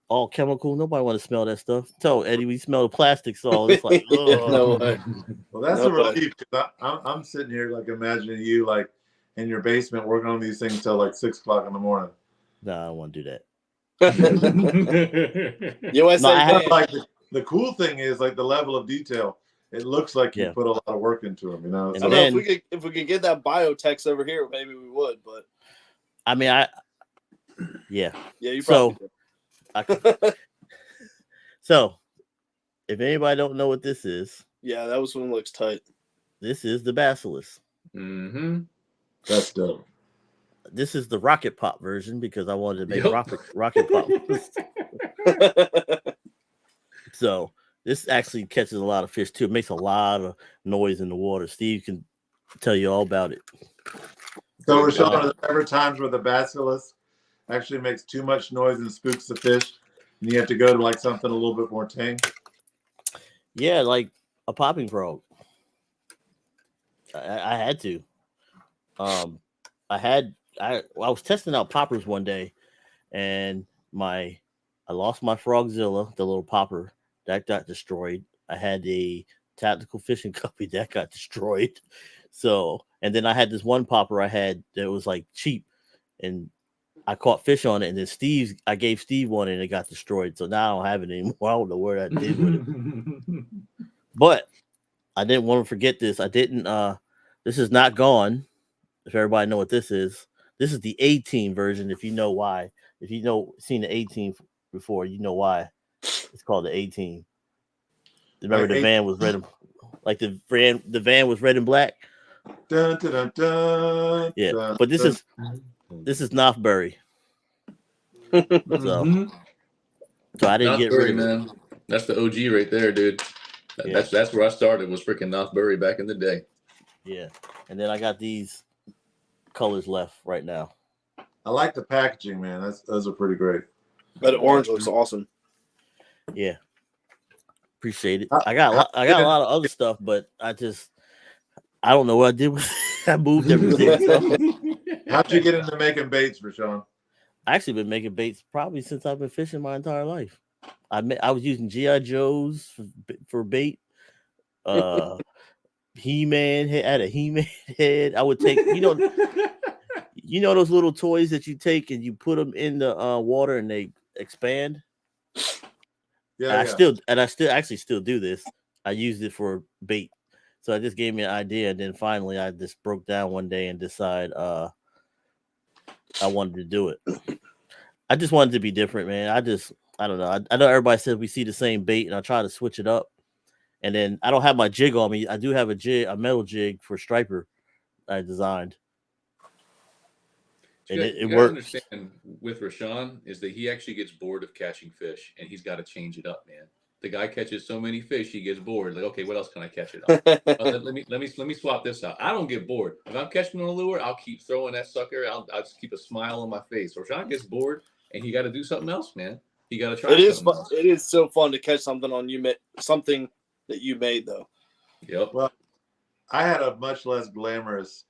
all chemical. Nobody want to smell that stuff. Tell Eddie, we smell the plastic salt. It's like, No way. Well, that's No a way. relief. I'm sitting here like imagining you like in your basement working on these things till like 6 o'clock in the morning. no, I don't want to do that. USA No, I have- Band. Like the cool thing is like the level of detail. It looks like you Yeah. put a lot of work into them. You know. And I don't know then- if we could get that biotex over here, maybe we would. But I mean, yeah. yeah, you So- probably So, if anybody don't know what this is, yeah, that was one looks tight. this is the Basilisk. Mm-hmm. That's dope. This is the rocket pop version because I wanted to make Yep. rocket pop. So this actually catches a lot of fish too. It makes a lot of noise in the water. Steve can tell you all about it. So, Rashawn, are there ever times where the basilisk actually makes too much noise and spooks the fish, and you have to go to like something a little bit more tame? Yeah, like a popping frog. I had to. I was testing out poppers one day, and I lost my Frogzilla, the little popper that got destroyed. I had a tactical fishing company that got destroyed. So, and then I had this one popper I had that was like cheap, and I caught fish on it. And then I gave Steve one, and it got destroyed. So now I don't have it anymore. I don't know where that did with it. But I didn't want to forget this. I didn't. This is not gone. If everybody know what this is the A-Team version. If you know why, if you seen the A-Team before, you know why it's called the A-Team. Remember the van was red, like the van was red and black. Dun, dun, dun, dun, Yeah, dun, but this dun. is Knothbury. So I didn't get rid of it. Man. That's the OG right there, dude. Yeah. That's where I started. Was freaking Knothbury back in the day. Yeah, and then I got these colors left right now. I like the packaging, man. Those are pretty great. That orange looks awesome. Yeah, appreciate it. I got a lot of other stuff, but I don't know what I did with I moved everything. So. How'd you get into making baits, Rashawn? I actually been making baits probably since I've been fishing my entire life. I was using GI Joes for bait. He-Man head. I had a He-Man head. I would take those little toys that you take and you put them in the water and they expand. Yeah, I still actually still do this. I used it for bait. So it just gave me an idea, and then finally I just broke down one day and decided I wanted to do it. I just wanted to be different, man. I don't know. I know everybody says we see the same bait, and I try to switch it up. And then I don't have my jig on me. I do have a metal jig for striper I designed. And it works. Understand with Rashan is that he actually gets bored of catching fish, and he's got to change it up, man. The guy catches so many fish, he gets bored. Like, okay, what else can I catch it on? let me swap this out. I don't get bored. If I'm catching on a lure, I'll keep throwing that sucker. I'll just keep a smile on my face. Rashan gets bored, and he got to do something else, man. He got to try. It is fun. It is so fun to catch something something that you made, though. Yep. Well, I had a much less glamorous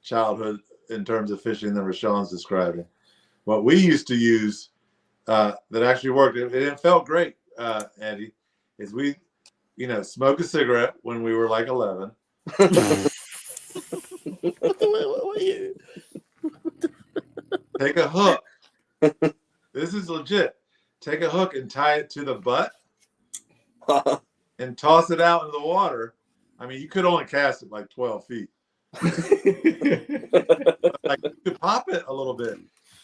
childhood in terms of fishing than Rashawn's describing. What we used to use that actually worked, it felt great, Andy, is we, smoke a cigarette when we were like 11. Take a hook. This is legit. Take a hook and tie it to the butt and toss it out in the water. I mean, you could only cast it like 12 feet. Like, you could pop it a little bit.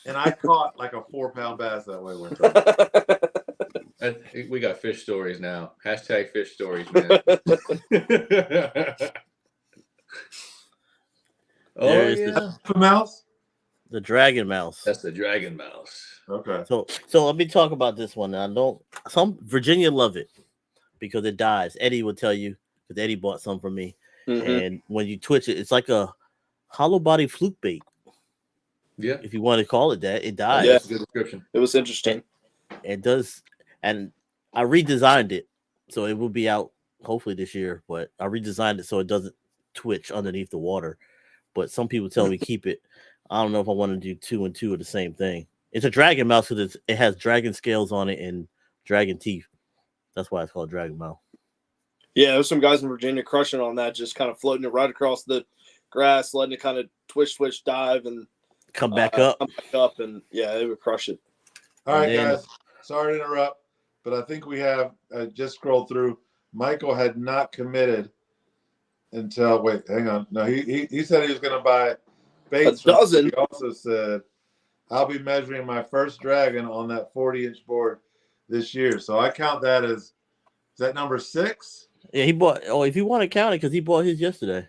And I caught like a 4-pound bass that way one time. We got fish stories now. Hashtag fish stories, man. There's The mouse? The dragon mouse. That's the dragon mouse. Okay. So let me talk about this one. Some Virginia love it because it dies. Eddie will tell you because Eddie bought some from me. Mm-hmm. And when you twitch it, it's like a hollow body fluke bait. Yeah. If you want to call it that, it dies. Yeah. That's a good description. It was interesting. It does. And I redesigned it. So it will be out hopefully this year. But I redesigned it so it doesn't twitch underneath the water. But some people tell me keep it. I don't know if I want to do 2 and 2 of the same thing. It's a dragon mouse because it has dragon scales on it and dragon teeth. That's why it's called dragon mouse. Yeah, there's some guys in Virginia crushing on that, just kind of floating it right across the grass, letting it kind of twitch, dive, and come back up. And yeah, they would crush it. All right, guys. Sorry to interrupt, but I think we have just scrolled through. Michael had not committed until hang on. No, he said he was going to buy baits. A dozen. He also said, I'll be measuring my first dragon on that 40-inch board this year. So I count that as, is that number 6? Yeah, he bought. Oh, if you want to count it, because he bought his yesterday.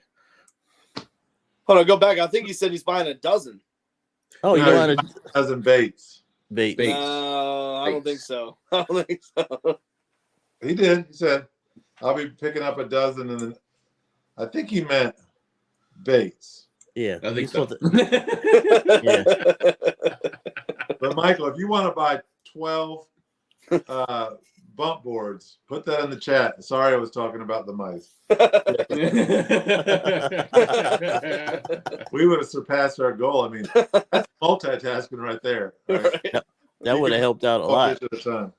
Hold on, go back. I think he said he's buying a dozen. Oh, you want a dozen baits? Baits. I don't think so. He did. He said, I'll be picking up a dozen, and then I think he meant baits. Yeah, I think so. Yeah. But Michael, if you want to buy 12 bump boards, put that in the chat. Sorry, I was talking about the mice. We would have surpassed our goal. I mean, that's multitasking right there. Right? That would have helped out a lot. At a time.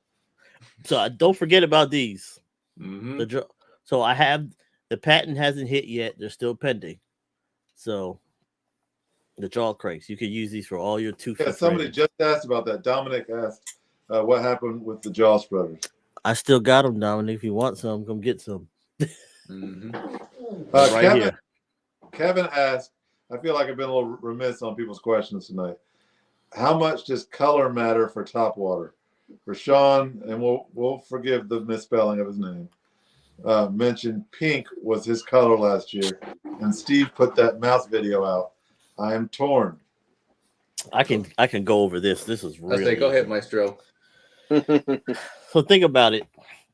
So don't forget about these. Mm-hmm. So I have the patent hasn't hit yet. They're still pending. So the jaw cranks, you can use these for all your tooth. Yeah, somebody just asked about that. Dominic asked what happened with the jaw spreaders. I still got them, Dominic. If you want some, come get some. Mm-hmm. Here. Kevin asked, I feel like I've been a little remiss on people's questions tonight. How much does color matter for topwater? Rashawn, and we'll forgive the misspelling of his name, mentioned pink was his color last year, and Steve put that mouse video out. I am torn. I can go over this. This is really. Go ahead, Maestro. So think about it.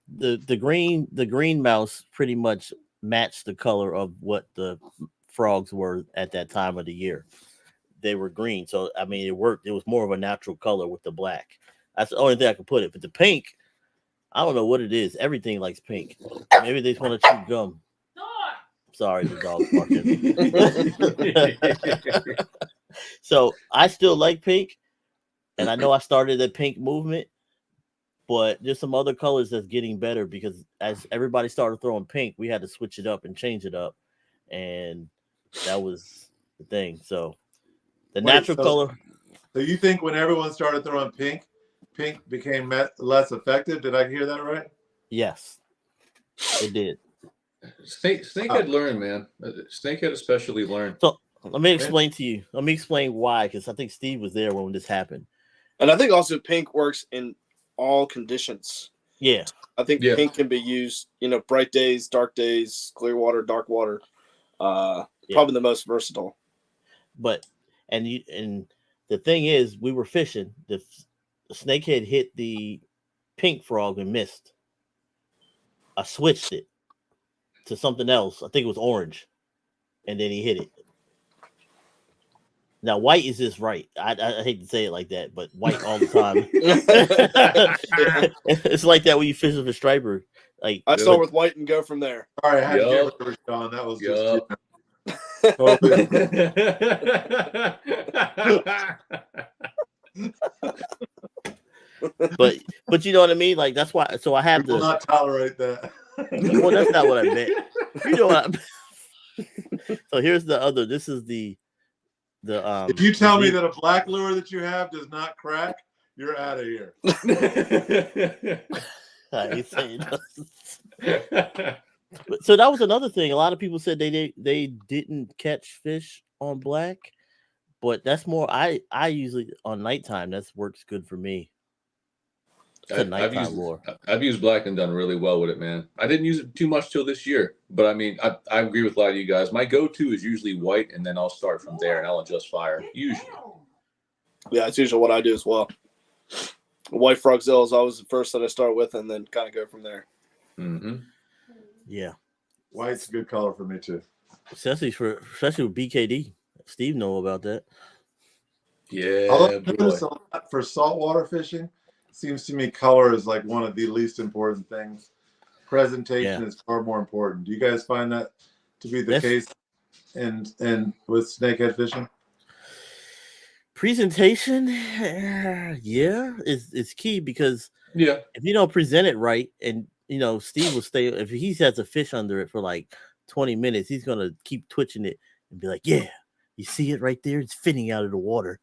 The green mouse pretty much matched the color of what the frogs were at that time of the year. They were green, so I mean it worked. It was more of a natural color with the black. That's the only thing I can put it. But the pink, I don't know what it is. Everything likes pink. Maybe they just want to chew gum. Sorry, the dog's barking. So I still like pink, And I know I started the pink movement, but there's some other colors that's getting better because as everybody started throwing pink, we had to switch it up and change it up. And that was the thing. So the natural color. So you think when everyone started throwing pink became less effective? Did I hear that right? Yes, it did. Snakehead learned, man. Snakehead especially learned. So let me explain to you. Let me explain why, because I think Steve was there when this happened. And I think also pink works in all conditions. Yeah. I think pink can be used, bright days, dark days, clear water, dark water. Probably the most versatile. But and the thing is, we were fishing. The snakehead hit the pink frog and missed. I switched it to something else. I think it was orange, and then he hit it. Now white is just right. I hate to say it like that, but white all the time. It's like that when you fish with a striper. Like I start with white and go from there. All right, I had to get rid of Rashan. That was just. but you know what I mean? Like that's why. So I have to. Will not tolerate that. Well, that's not what I meant. You know what I meant. So here's the other. This is the. If you tell me that a black lure that you have does not crack, you're out of here. I say it doesn't. So that was another thing. A lot of people said they didn't catch fish on black, but that's more. I usually on nighttime. That works good for me. I've used black and done really well with it, man. I didn't use it too much till this year, but I mean, I agree with a lot of you guys. My go-to is usually white, and then I'll start from there and I'll adjust fire. Usually, yeah, it's usually what I do as well. White Frogzilla is always the first that I start with, and then kind of go from there. Mm-hmm. Yeah, white's a good color for me too. Especially with BKD. Steve know about that. Yeah, for saltwater fishing, seems to me color is like one of the least important things. Presentation is far more important. Do you guys find that to be the case and with snakehead fishing? Presentation, is key because if you don't present it right, and Steve will stay if he has a fish under it for like 20 minutes, he's gonna keep twitching it and be like, "Yeah, you see it right there? It's finning out of the water,"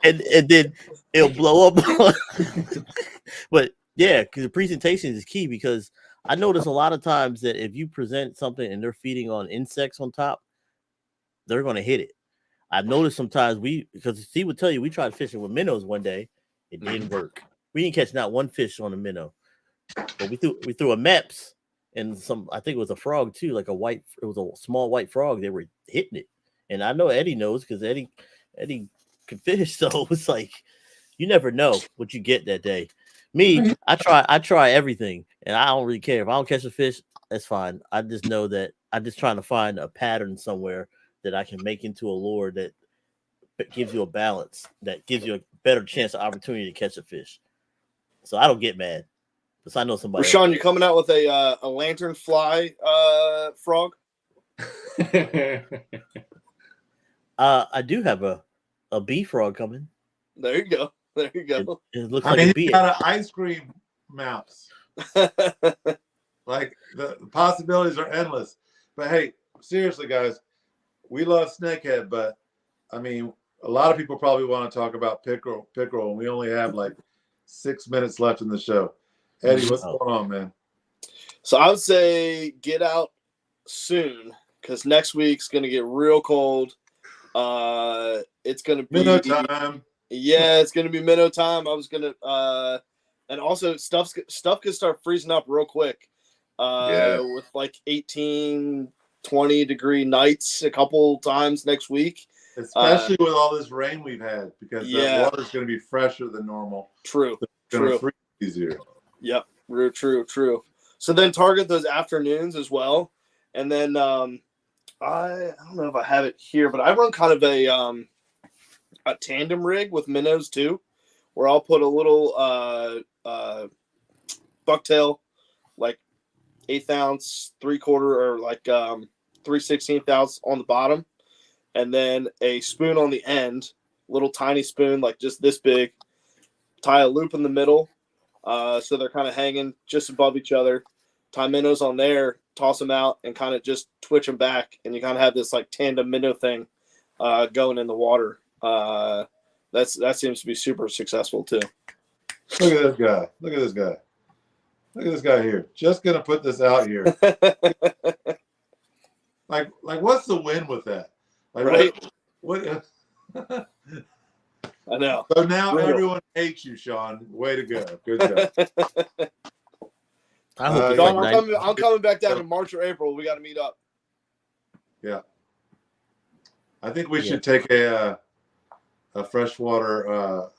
and then it'll blow up. But yeah, because the presentation is key because I notice a lot of times that if you present something and they're feeding on insects on top, they're gonna hit it. I've noticed sometimes because Steve would tell you we tried fishing with minnows one day, it didn't work. We didn't catch not one fish on a minnow, but we threw a meps and I think it was a frog too, like it was a small white frog. They were hitting it, and I know Eddie knows because Eddie can fish, so it's like you never know what you get that day. Me, I try everything, and I don't really care if I don't catch a fish. That's fine. I just know that I'm just trying to find a pattern somewhere that I can make into a lure that gives you a balance, that gives you a better chance of opportunity to catch a fish. So I don't get mad because I know somebody. Rashan, you coming out with a lantern fly frog? I do have a bee frog coming. There you go. It looks like a bee. He got an ice cream mouse. Like the possibilities are endless. But hey, seriously, guys. We love snakehead, but I mean, a lot of people probably want to talk about pickerel, and we only have like 6 minutes left in the show. Eddie, what's going on, man? So I would say get out soon because next week's going to get real cold. It's going to be minnow time. Yeah, it's going to be minnow time. I was going to, and also stuff could start freezing up real quick. With like 18, 20-degree nights a couple times next week. Especially with all this rain we've had, because the water's going to be fresher than normal. True. It's going to freeze easier. Yep. True. So then target those afternoons as well. And then I don't know if I have it here, but I run kind of a tandem rig with minnows too, where I'll put a little bucktail, like 1/8 ounce, 3/4, or like 3/16 ounce on the bottom, and then a spoon on the end little tiny spoon, like just this big, tie a loop in the middle. So they're kind of hanging just above each other. Tie minnows on there, toss them out, and kind of just twitch them back. And you kind of have this like tandem minnow thing going in the water. That seems to be super successful too. Look at this guy. Look at this guy. Look at this guy here. Just gonna put this out here. like what's the win with that? Like, right? What I know. So now Brutal. everyone hates you, Sean. Way to go. Good job. I hope it's Sean, like I'm coming back down in March or April. We got to meet up. Yeah. I think we should take a freshwater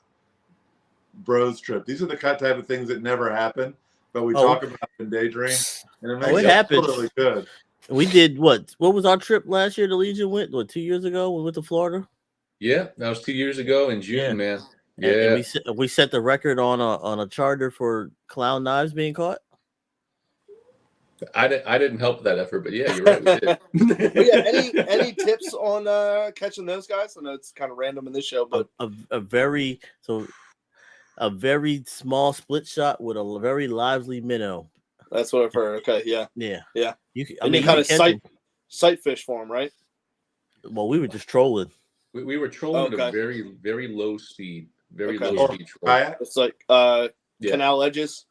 bros trip. These are the type of things that never happen, but we talk about in Daydream, and it makes it feel really good. We did what? What was our trip last year? The Legion went 2 years ago. We went to Florida. Yeah, that was 2 years ago in June, man. Yeah, and we set the record on a charter for clown knives being caught. I didn't help that effort, but yeah, you're right. We did. But yeah, any tips on catching those guys? I know it's kind of random in this show, but a very small split shot with a very lively minnow. That's what I've heard. Okay, yeah. You kind of sight fish for them, right? Well, we were just trolling. We were trolling at a very, very low speed. Very low speed troll. Kayak? It's like canal edges.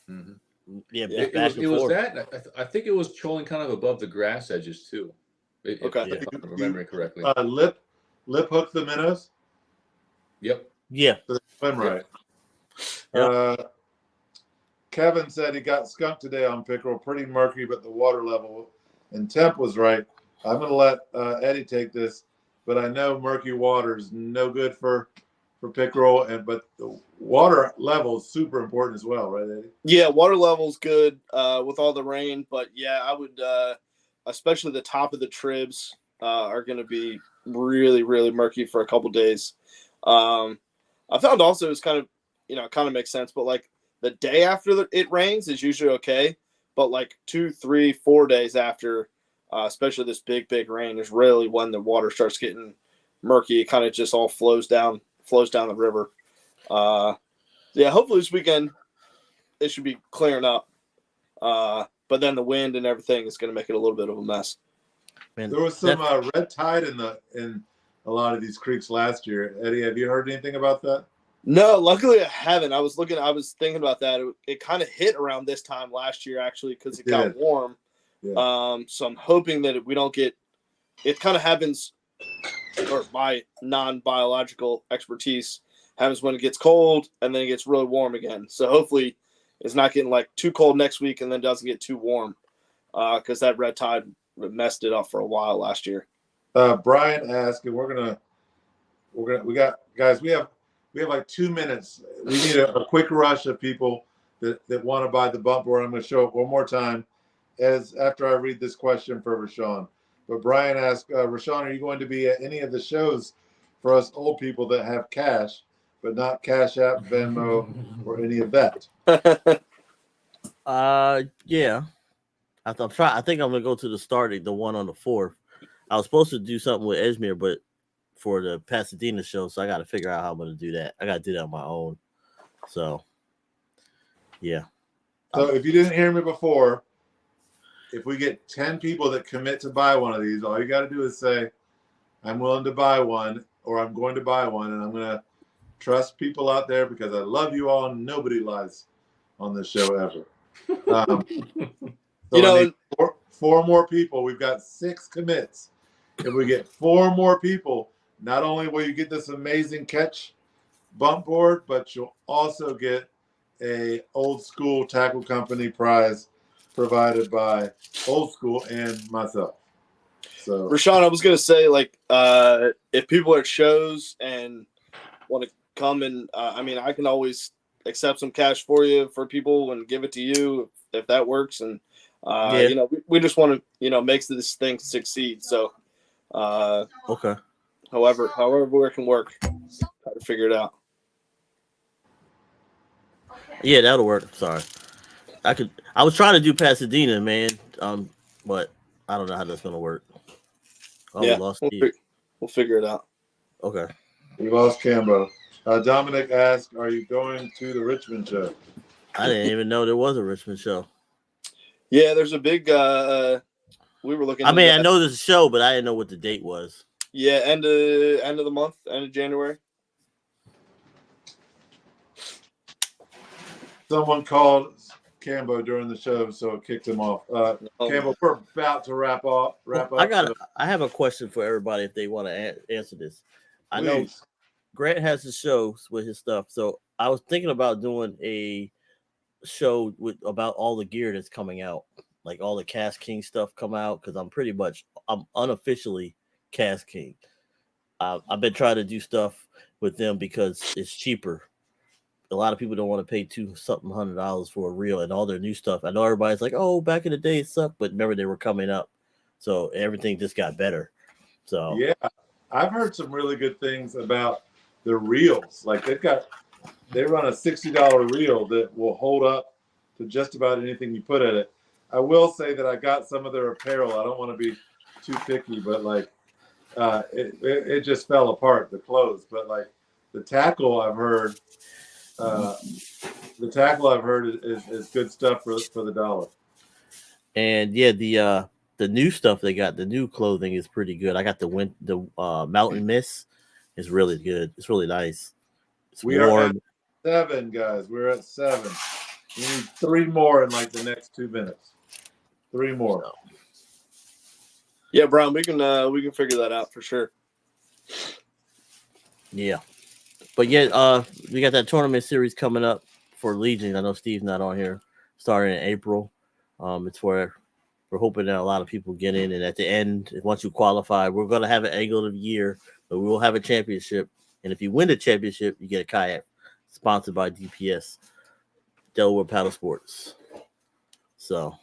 Mm-hmm. Yeah, it was that. I think it was trolling kind of above the grass edges too. If I'm remembering correctly. Lip hook the minnows. Yep. Yeah. So they swim right. Yep. Kevin said he got skunked today on pickerel. Pretty murky, but the water level and temp was right. I'm going to let Eddie take this, but I know murky water is no good for pickerel, but the water level is super important as well, right, Eddie? Yeah, water level's good with all the rain, but yeah, I would, especially the top of the tribs are going to be really, really murky for a couple days. I found also it's kind of makes sense, but like the day after it rains is usually okay, but like 2, 3, 4 days after, especially this big rain, is really when the water starts getting murky. It kind of just all flows down the river. Hopefully this weekend it should be clearing up. But then the wind and everything is going to make it a little bit of a mess. Man, there was some red tide in a lot of these creeks last year. Eddie, have you heard anything about that? No, luckily I haven't. I was thinking about that. It kind of hit around this time last year actually because it got warm. Yeah. So I'm hoping that we don't get. It kind of happens, or my non-biological expertise happens when it gets cold and then it gets really warm again. So hopefully it's not getting like too cold next week and then doesn't get too warm because that red tide messed it up for a while last year. Brian asked, and we have like 2 minutes. We need a quick rush of people that want to buy the bump board. I'm going to show it one more time after I read this question for Rashan. But Brian asked, Rashan, are you going to be at any of the shows for us old people that have cash, but not Cash App, Venmo, or any of that? Yeah. I think I'm gonna go to the starting, the one on the 4th. I was supposed to do something with Esmere, but for the Pasadena show, so I got to figure out how I'm gonna do that. I got to do that on my own. So, yeah. So if you didn't hear me before, if we get 10 people that commit to buy one of these, all you got to do is say, I'm willing to buy one, or I'm going to buy one, and I'm going to trust people out there because I love you all, and nobody lies on this show ever. So four more people. We've got 6 commits. If we get 4 more people, not only will you get this amazing catch bump board, but you'll also get a Old School Tackle Company prize provided by Old School and myself. So, Rashan, I was gonna say, like, if people are at shows and want to come and, I can always accept some cash for you for people and give it to you if that works. And we just want to, make this thing succeed. So, okay. However it can work, try to figure it out. Yeah, that'll work. Sorry. I was trying to do Pasadena, man. But I don't know how that's gonna work. Oh, yeah, lost we'll figure it out. Okay. We lost Cambo. Dominic asked, "Are you going to the Richmond show?" I didn't even know there was a Richmond show. Yeah, there's a big. We were looking. I mean, into I know there's a show, but I didn't know what the date was. Yeah, end of the month, end of January. Someone called Cambo during the show, so it kicked him off. Cambo, we're about to wrap up. I have a question for everybody if they want to answer this. I know Please. Grant has the shows with his stuff, so I was thinking about doing a show about all the gear that's coming out, like all the Cast King stuff come out, because I'm unofficially Cast King. I've been trying to do stuff with them because it's cheaper. A lot of people don't want to pay $200 for a reel and all their new stuff. I know everybody's like, "Oh, back in the day it sucked," but remember they were coming up, so everything just got better. So yeah, I've heard some really good things about the reels. Like they run a $60 reel that will hold up to just about anything you put at it. I will say that I got some of their apparel. I don't want to be too picky, but like it just fell apart, the clothes. But like the tackle I've heard. The tackle I've heard is good stuff for the dollar. And yeah, the new stuff they got, the new clothing is pretty good. I got the Mountain Mist. It's really good. It's really nice. It's We are warm. at 7, guys. We're at 7. We need 3 more in like the next 2 minutes. 3 more. Yeah, Brown, we can figure that out for sure. Yeah. But yeah, we got that tournament series coming up for Legion. I know Steve's not on here. Starting in April. It's where we're hoping that a lot of people get in, and at the end, once you qualify, we're going to have an Angler of the Year, but we will have a championship. And if you win the championship, you get a kayak, sponsored by DPS, Delaware Paddle Sports. So,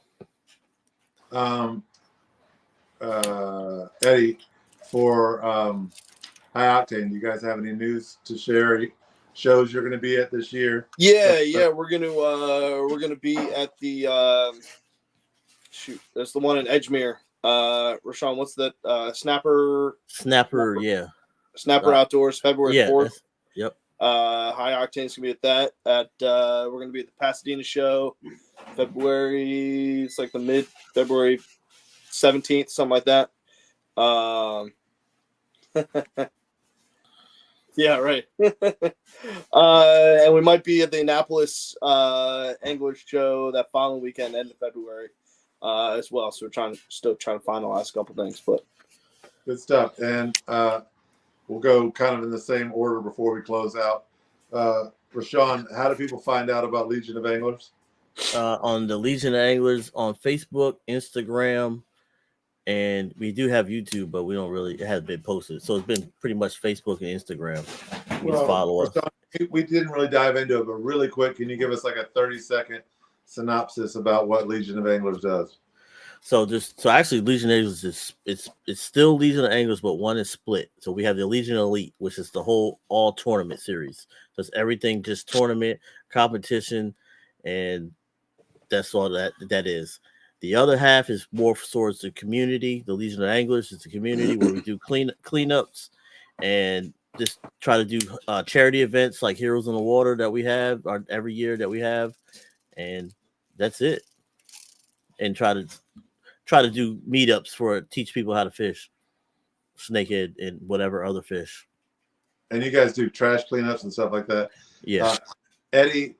Eddie, for High Octane, do you guys have any news to share? Shows you're going to be at this year? Yeah, we're gonna be at the there's the one in Edgemere. Rashawn, what's that? Snapper, yeah. Snapper Outdoors, February 4th. Yep. High Octane's gonna be at that. We're gonna be at the Pasadena show, February. It's like the mid-February 17th, something like that. Yeah, right. And we might be at the Annapolis Anglers show that following weekend, end of February, as well. So we're still trying to finalize a couple things, but Good stuff. And we'll go kind of in the same order before we close out. Rashawn, how do people find out about Legion of Anglers? On the Legion of Anglers on Facebook, Instagram, and we do have YouTube, but it hasn't been posted. So it's been pretty much Facebook and Instagram. Just follow us. We didn't really dive into it, but really quick, can you give us like a 30-second synopsis about what Legion of Anglers does? So actually Legion of Anglers is it's still Legion of Anglers, but one is split. So we have the Legion Elite, which is the whole all tournament series. So it's everything just tournament, competition, and that's all that is. The other half is more towards the community. The Legion of Anglers is the community where we do cleanups and just try to do charity events like Heroes in the Water that we have every year that we have, and that's it. And try to do meetups teach people how to fish snakehead and whatever other fish. And you guys do trash cleanups and stuff like that. Yeah. Eddie,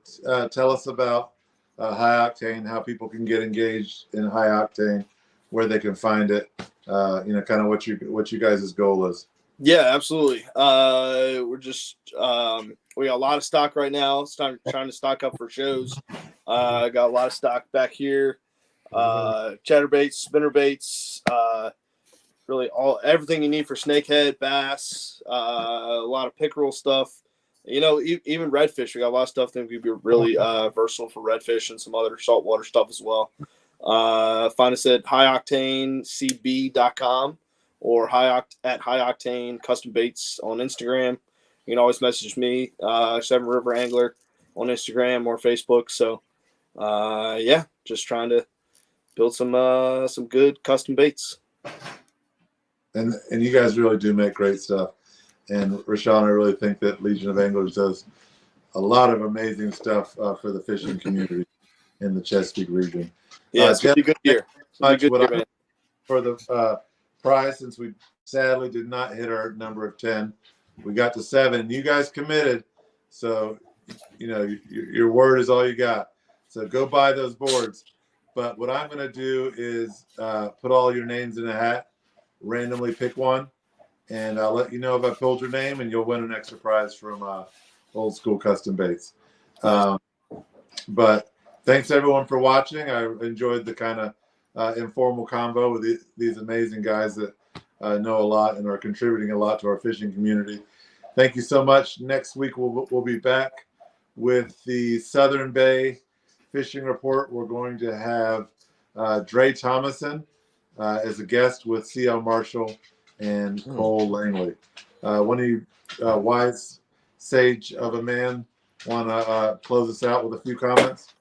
tell us about High Octane, how people can get engaged in High Octane, where they can find it, kind of what you guys' goal is. yeah, absolutely. We're just we got a lot of stock right now. It's trying to stock up for shows. Got a lot of stock back here. Chatterbaits, spinnerbaits, really everything you need for snakehead, bass, a lot of pickerel stuff. Even redfish. We got a lot of stuff that could be really versatile for redfish and some other saltwater stuff as well. Find us at highoctanecb.com or at High Octane Custom Baits on Instagram. You can always message me, Severn River Angler, on Instagram or Facebook. So, just trying to build some good custom baits. And you guys really do make great stuff. And Rashan, I really think that Legion of Anglers does a lot of amazing stuff for the fishing community in the Chesapeake region. Yeah, it's gonna be a good year. It's gonna be a good year, man. For the prize, since we sadly did not hit our number of 10, we got to 7. You guys committed, so your word is all you got. So go buy those boards. But what I'm going to do is put all your names in a hat, randomly pick one, and I'll let you know if I pulled your name, and you'll win an extra prize from Old School Custom Baits. But thanks everyone for watching. I enjoyed the kind of informal convo with these amazing guys that know a lot and are contributing a lot to our fishing community. Thank you so much. Next week we'll be back with the Southern Bay Fishing Report. We're going to have Dre Thomason as a guest with C.L. Marshall and Cole Langley. One of you wise sage of a man want to close us out with a few comments?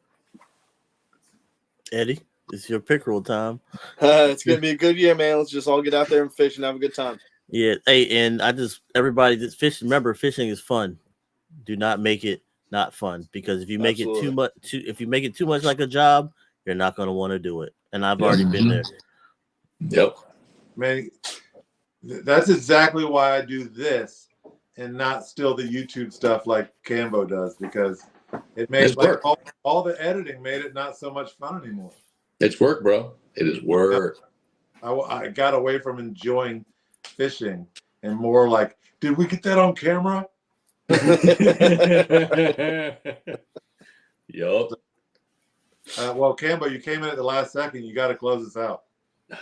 Eddie, it's your pickerel time. It's gonna be a good year, man. Let's just all get out there and fish and have a good time. Yeah. Hey, and everybody that's fishing, remember, fishing is fun. Do not make it not fun, because if you make it too much like a job, you're not going to want to do it. And I've already been there. Yep. Man, that's exactly why I do this and not still the YouTube stuff like Cambo does, because it made like all the editing made it not so much fun anymore. It's work, bro. It is work. I got away from enjoying fishing and more like, did we get that on camera? Yup. Well, Cambo, you came in at the last second. You got to close us out.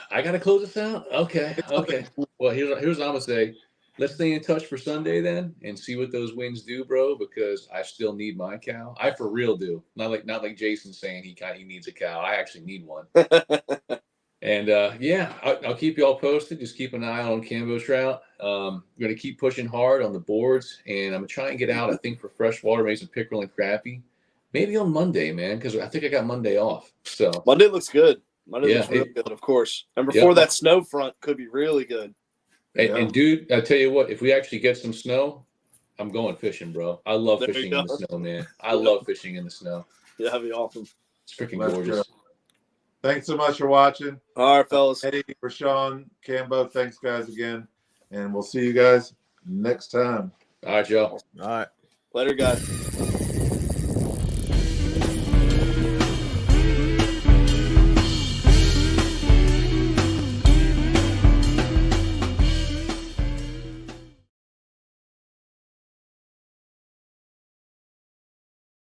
I got to close this out? Okay. Well, here's what I'm going to say. Let's stay in touch for Sunday then and see what those winds do, bro, because I still need my cow. I for real do. Not like Jason saying he needs a cow. I actually need one. And I'll keep you all posted. Just keep an eye on Kambotrout. I'm going to keep pushing hard on the boards, and I'm going to try and get out, I think, for freshwater, maybe some pickerel and crappie. Maybe on Monday, man, because I think I got Monday off. So Monday looks good. Monday looks really good, of course. And before that snow front could be really good. And dude, I tell you what, if we actually get some snow, I'm going fishing, bro. I love fishing in the snow, man. I love fishing in the snow. Yeah, that'd be awesome. It's freaking gorgeous. Thanks so much for watching. All right, fellas. Eddie, Rashan, Cambo, thanks guys again. And we'll see you guys next time. All right, Joe. All right. Later, guys.